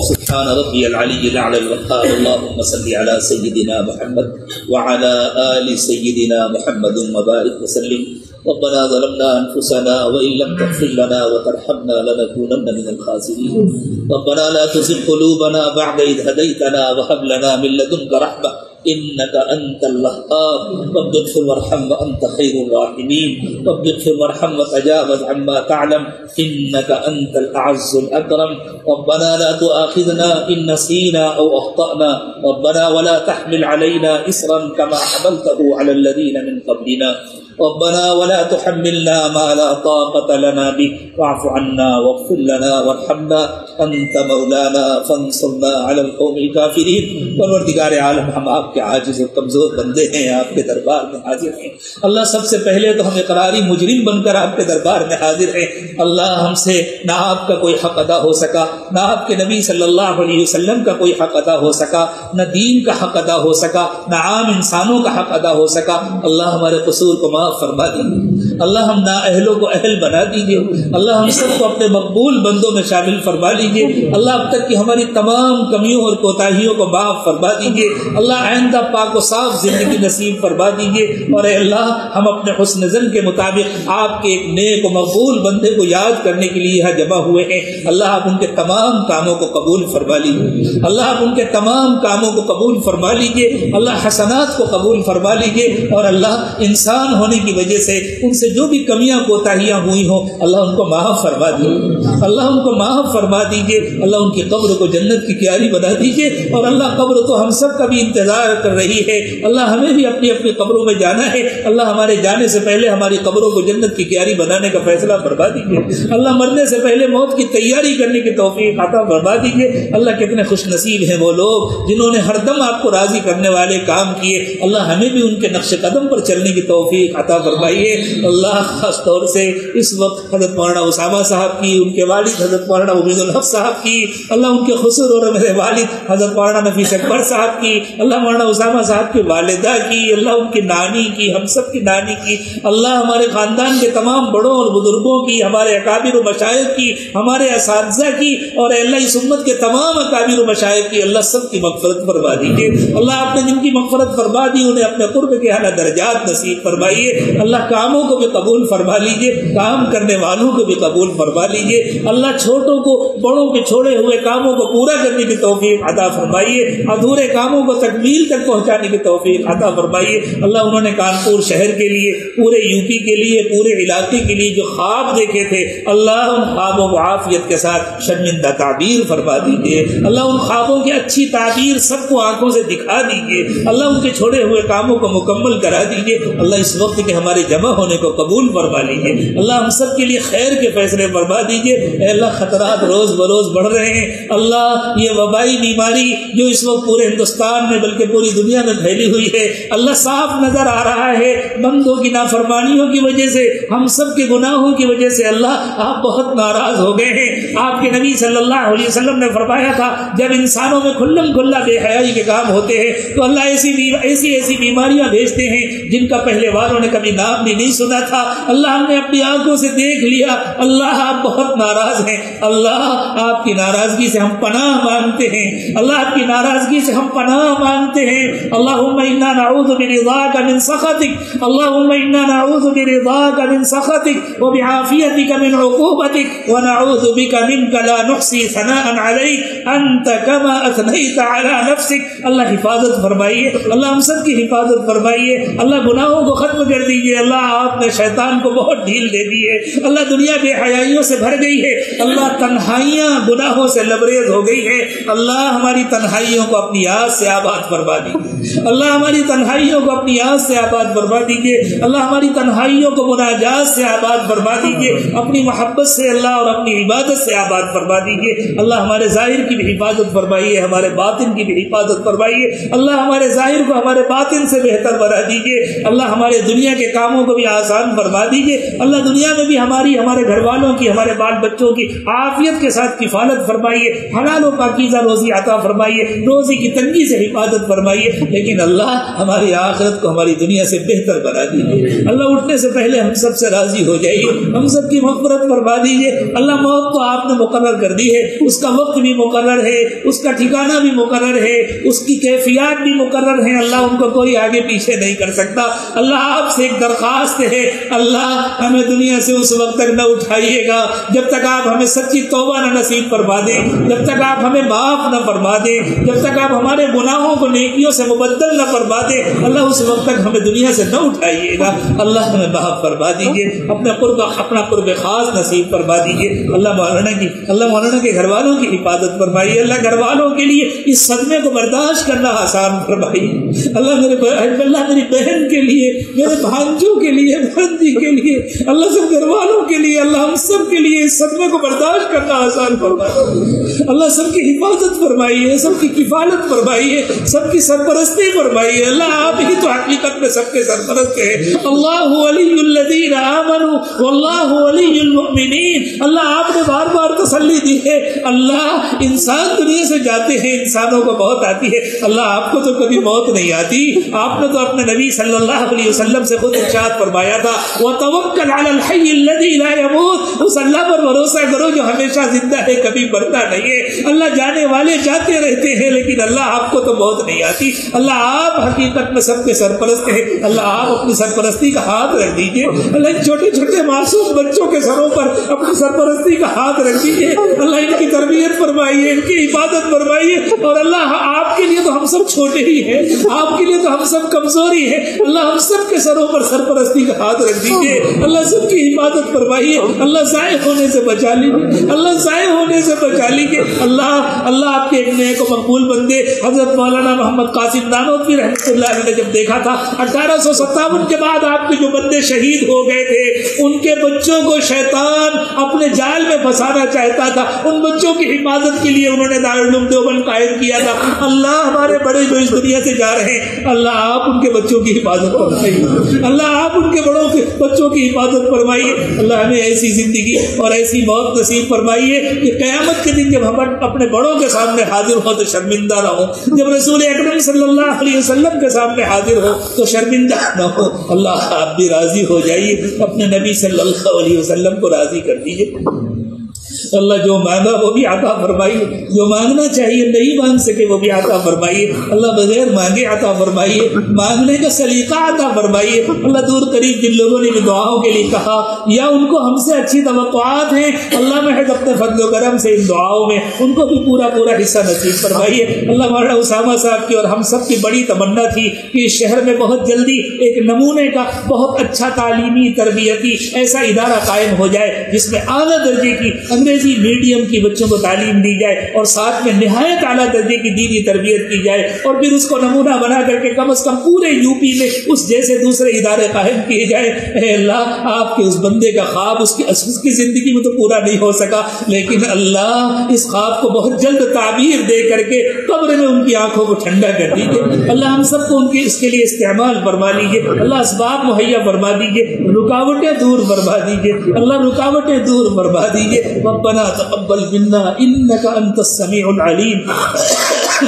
سبحان ربی العلی الاعلی الوقار، اللهم صل على سيدنا محمد وعلى آل سيدنا محمد وبارك وسلم۔ ربنا ظلمنا انفسنا وان لم تغفر لنا وترحمنا لنكونن من الخاسرين۔ ربنا لا تزغ قلوبنا بعد إذ هديتنا وهب لنا من لدنك رحمة إنك أنت الوهاب رب اغفر وارحم وأنت خير الراحمين رب اغفر وارحم وتجاوز عما تعلم إنك أنت الأعز الأكرم ربنا لا تؤاخذنا إن نسينا أو أخطأنا ربنا ولا تحمل علينا إصرا كما حملته على الذين من قبلنا ربنا ولا تحملنا ما لا طاقة لنا به واعف عنا واغفر لنا وارحمنا أنت مولانا فانصرنا على القوم الكافرين پروردگار عالم ہم آپ کے عاجز اور کمزور بندے ہیں آپ کے دربار میں حاضر ہیں اللہ سب سے پہلے تو ہم اقراری مجرم بن کر آپ کے دربار میں حاضر ہیں اللہ ہم سے نہ آپ کا کوئی حق ادا ہو سکا نہ آپ کے نبی صلی اللہ علیہ وسلم کا کوئی حق ادا ہو سکا نہ دین کا حق ادا ہو سکا نہ عام انسانوں کا حق ادا ہو سکا اللہ ہمارے قصور کو معاف فرما دیجیے اللہ ہم نااہلوں کو اہل بنا دیجیے اللہ ہم سب کو اپنے مقبول بندوں میں شامل فرما لیجیے اللہ اب تک کی ہماری تمام کمیوں اور کوتاہیوں کو معاف فرما دیجیے اللہ آئندہ پاک و صاف زندگی نصیب فرما دیجیے اور اے اللہ ہم اپنے حسن ظن کے مطابق آپ کے ایک نیک و مقبول بندے کو یاد کرنے کے لیے یہاں جمع ہوئے ہیں اللہ آپ ان کے تمام کاموں کو قبول فرما لیجیے اللہ آپ ان کے تمام کاموں کو قبول فرما لیجیے اللہ حسنات کو قبول فرما لیجیے اور اللہ انسان ہونے کی وجہ سے ان سے جو بھی کمیاں کوتاہیاں ہوئی ہوں اللہ ان کو معاف فرما دیجیے اللہ ان کو معاف فرما دیجیے اللہ ان کی قبر کو جنت کی کیاری بنا دیجیے اور اللہ قبر تو ہم سب کا بھی انتظار کر رہی ہے اللہ ہمیں بھی اپنی اپنی قبروں میں جانا ہے اللہ ہمارے جانے سے پہلے ہماری قبروں کو جنت کی کیاری بنانے کا فیصلہ فرما دیجیے اللہ مرنے سے پہلے موت کی تیاری کرنے کی توفیق عطا فرما دیجیے اللہ کتنے خوش نصیب ہیں وہ لوگ جنہوں نے ہر دم آپ کو راضی کرنے والے کام کیے اللہ ہمیں بھی ان کے نقش قدم پر چلنے کی توفیق عطا فرمائیے اللہ خاص طور سے اس وقت حضرت مولانا اسامہ صاحب کی ان کے والد حضرت مولانا عبید الحق صاحب کی اللہ ان کے خسر اور میرے والد حضرت مولانا نفیس اکبر صاحب کی اللہ مولانا اسامہ صاحب کی والدہ کی اللہ ان کی نانی کی ہم سب کی نانی کی اللہ ہمارے خاندان کے تمام بڑوں اور بزرگوں کی ہمارے اکابر و مشائخ کی ہمارے اساتذہ کی اور اللہ اس امت کے تمام اکابر و مشائخ کی اللہ سب کی مغفرت فرما دیجیے اللہ آپ نے جن کی مغفرت فرما دی انہیں اپنے قرب کے اعلیٰ درجات نصیب فرمائیے اللہ کاموں کو بھی قبول فرما لیجیے کام کرنے والوں کو بھی قبول فرما لیجیے اللہ چھوٹوں کو بڑوں کے چھوڑے ہوئے کاموں کو پورا کرنے کی توفیق عطا فرمائیے ادھورے کاموں کو تکمیل تک پہنچانے کی توفیق عطا فرمائیے اللہ انہوں نے کانپور شہر کے لیے پورے یو پی کے لیے پورے علاقے کے لیے جو خواب دیکھے تھے اللہ ان خوابوں کو عافیت کے ساتھ شرمندہ تعبیر فرما دیجیے اللہ ان خوابوں کی اچھی تعبیر سب کو آنکھوں سے دکھا دیجیے اللہ ان کے چھوڑے ہوئے کاموں کو مکمل کرا دیجیے اللہ اس وقت کے ہمارے جمع ہونے کو قبول فرما لیجیے اللہ ہم سب کے لیے خیر کے فیصلے فرما دیجیے اے اللہ خطرات روز بروز بڑھ رہے ہیں اللہ یہ وبائی بیماری جو اس وقت پورے ہندوستان میں بلکہ پوری دنیا میں پھیلی ہوئی ہے اللہ صاف نظر آ رہا ہے بندوں کی نافرمانیوں کی وجہ سے ہم سب کے گناہوں کی وجہ سے اللہ آپ بہت ناراض ہو گئے ہیں آپ کے نبی صلی اللہ علیہ وسلم نے فرمایا تھا جب انسانوں میں کھلم کھلا بے حیائی کے کام ہوتے ہیں تو اللہ ایسی بیماریاں بھیجتے ہیں جن کا پہلے والوں نے کبھی نام بھی نہیں سنا تھا اللہ ہم نے اپنی آنکھوں سے دیکھ لیا اللہ آپ بہت ناراض ہیں اللہ آپ کی ناراضگی سے ہم پناہ مانگتے ہیں اللہ آپ کی ناراضگی سے ہم پناہ مانگتے ہیں اللہم انا نعوذ برضاک من سخطک اللہم انا نعوذ برضاک من سخطک وبعافیتک من عقوبتک ونعوذ بک منک لا نحصی ثناء علیک انت کما اثنیت علی نفسک اللہ حفاظت فرمائیے اللہ ہم سب کی حفاظت فرمائیے اللہ گناہوں کو ختم کر دیجیے اللہ آپ نے شیطان کو بہت ڈھیل دے دی ہے اللہ دنیا بے حیائیوں سے بھر گئی ہے اللہ تنہائیاں گناہوں سے لبریز ہو گئی ہے اللہ ہماری تنہائیوں کو اپنی یاد سے آباد فرما دیجیے اللہ ہماری تنہائیوں کو اپنی یاد سے آباد فرما دیجیے اللہ ہماری تنہائیوں کو مناجات سے آباد فرما دیجیے اپنی محبت سے اللہ اور اپنی عبادت سے آباد فرما دیجیے اللہ ہمارے ظاہر کی بھی حفاظت فرمائیے ہمارے باطن کی بھی حفاظت فرمائیے اللہ ہمارے ظاہر کو ہمارے باطن سے بہتر بنا دیجیے اللہ ہمارے دنیا کے کاموں کو بھی آسان فرما دیجیے اللہ دنیا میں بھی ہمارے گھر والوں کی ہمارے بال بچوں کی عافیت کے ساتھ کفالت فرمائیے حلال و پاکیزہ روزی عطا فرمائیے روزی کی تنگی سے حفاظت فرمائیے لیکن اللہ ہماری آخرت کو ہماری دنیا سے بہتر بنا دیجیے اللہ اٹھنے سے پہلے ہم سب سے راضی ہو جائیے ہم سب کی مغفرت فرما دیجیے اللہ موت تو آپ نے مقرر کر دی ہے اس کا وقت بھی مقرر ہے اس کا ٹھکانہ بھی مقرر ہے اس کی کیفیات بھی مقرر ہیں اللہ ان کو کوئی آگے پیچھے نہیں کر سکتا اللہ آپ سے ایک درخواست ہے، اللہ ہمیں دنیا سے اس وقت تک نہ اٹھائیے گا جب تک آپ ہمیں سچی توبہ نہ نصیب فرما دیں، جب تک آپ ہمیں معاف نہ فرما دیں، جب تک آپ ہمارے گناہوں کو نیکیوں سے مبدل نہ فرما دیں، اللہ اس وقت تک ہمیں دنیا سے نہ اٹھائیے گا۔ اللہ ہمیں معاف فرما دیجیے، اپنا قرب خاص نصیب فرما دیجیے۔ اللہ مولانا کے گھر والوں کی حفاظت فرمائیے، اللہ گھر والوں کے لیے اس صدمے کو برداشت کرنا آسان فرمائیے۔ اللہ میری بہن کے لیے، میرے بھانجوں کے لیے، بھانجی کے لیے، اللہ سب گھر والوں کے لیے، اللہ ہم سب کے لیے اس صدمے کو برداشت کرنا آسان فرمائیے۔ اللہ سب کی حفاظت فرمائیے، سب کی کفالت فرمائیے، سب کی سرپرستی فرمائیے۔ اللہ آپ ہی تو حقیقت میں سب کے سرپرست ہیں۔ اللہ ولی الذین آمنوا واللہ ولی المؤمنین۔ اللہ آپ نے بار بار تسلی دی ہے، اللہ انسان دنیا سے جاتے ہیں، انسانوں کو موت آتی ہے، اللہ آپ کو تو کبھی موت نہیں آتی۔ آپ نے تو اپنے نبی صلی اللہ علیہ وسلم سے خود ارشاد فرمایا تھا، وتوکل علی الحی الذی لا یموت، اس اللہ پر بھروسہ کرو جو ہمیشہ زندہ ہے، کبھی مرتا نہیں ہے۔ اللہ جانے والے جاتے رہتے ہیں لیکن اللہ آپ کو تو موت نہیں آتی۔ اللہ آپ حقیقت میں سب کے سرپرست ہیں، اللہ آپ اپنی سرپرستی کا ہاتھ رکھ دیجیے۔ اللہ چھوٹے چھوٹے معصوم بچوں کے سروں پر اپنی سرپرستی کا ہاتھ رکھ دیجیے۔ اللہ ان کی تربیت فرمائیے، ان کی حفاظت فرمائیے، اور اللہ آپ کے لیے تو ہم سب چھوٹے ہی ہیں، آپ کے لیے تو ہم سب کمزوری ہیں، اللہ ہم سب کے سروں پر سرپرستی کا ہاتھ رکھ دیجیے۔ اللہ سب کی حفاظت فرمائیے، اللہ ضائع ہونے سے بچا لیجیے، اللہ ضائع ہونے سے بچا لیجیے۔ اللہ آپ کے ایک نیک و مقبول بندے حضرت مولانا محمد قاسم نانوتوی رحمۃ اللہ علیہ نے جب دیکھا تھا 1857 کے بعد آپ کے جو بندے شہید ہو گئے تھے، ان کے بچوں کو شیطان اپنے جال میں پھنسانا چاہتا تھا، ان بچوں کی حفاظت کے لیے انہوں نے دارالعلوم دیوبند قائم کیا تھا۔ اللہ ہمارے بڑے جو اس دنیا سے جا رہے ہیں، اللہ آپ ان کے بچوں کی حفاظت فرمائیے، اللہ آپ ان کے بڑوں کے بچوں کی حفاظت فرمائیے۔ اللہ ہمیں ایسی زندگی اور ایسی موت نصیب فرمائیے کہ قیامت کے دن جب ہم اپنے بڑوں کے سامنے حاضر ہو تو شرمندہ نہ ہو، جب رسول اکرم صلی اللہ علیہ وسلم کے سامنے حاضر ہو تو شرمندہ نہ ہو۔ اللہ آپ بھی راضی ہو جائیے، اپنے نبی صلی اللہ علیہ وسلم کو راضی کر دیجیے۔ اللہ جو مانگا وہ بھی عطا فرمائیے، جو مانگنا چاہیے نہیں مانگ سکے وہ بھی عطا فرمائیے۔ اللہ بغیر مانگے عطا فرمائیے، مانگنے کا سلیقہ عطا فرمائیے۔ اللہ دور قریب جن لوگوں نے بھی دعاؤں کے لیے کہا یا ان کو ہم سے اچھی توقعات ہیں، اللہ محض اپنے فضل و کرم سے ان دعاؤں میں ان کو بھی پورا حصہ نصیب فرمائیے۔ اللہ مولانا اسامہ صاحب کی اور ہم سب کی بڑی تمنا تھی کہ اس شہر میں بہت جلدی ایک نمونے کا بہت اچھا تعلیمی تربیتی ایسا ادارہ قائم ہو جائے جس میں اعلیٰ درجے کی انگریزی میڈیم کی بچوں کو تعلیم دی جائے اور ساتھ میں نہایت اعلیٰ درجے کی دینی تربیت کی جائے، اور پھر اس کو نمونہ بنا کر کے کم از کم پورے یو پی میں اس جیسے دوسرے ادارے قائم کیے جائے۔ اے اللہ آپ کے اس بندے کا خواب اس کی زندگی میں تو پورا نہیں ہو سکا، لیکن اللہ اس خواب کو بہت جلد تعبیر دے کر کے قبر میں ان کی آنکھوں کو ٹھنڈا کر دیجیے۔ اللہ ہم سب کو اس کے لیے استعمال فرما لیجیے، اللہ اسباب مہیا فرما دیجیے، رکاوٹیں دور فرما دیجیے، اللہ رکاوٹیں دور فرما دیجیے۔ ربنا تقبل منا انك انت السميع العليم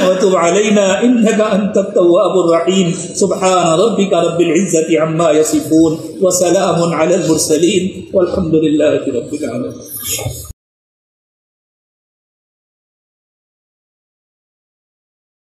وتب علينا انك انت التواب الرحيم سبحان ربك رب العزة عما يصفون وسلام على المرسلين والحمد لله رب العالمين۔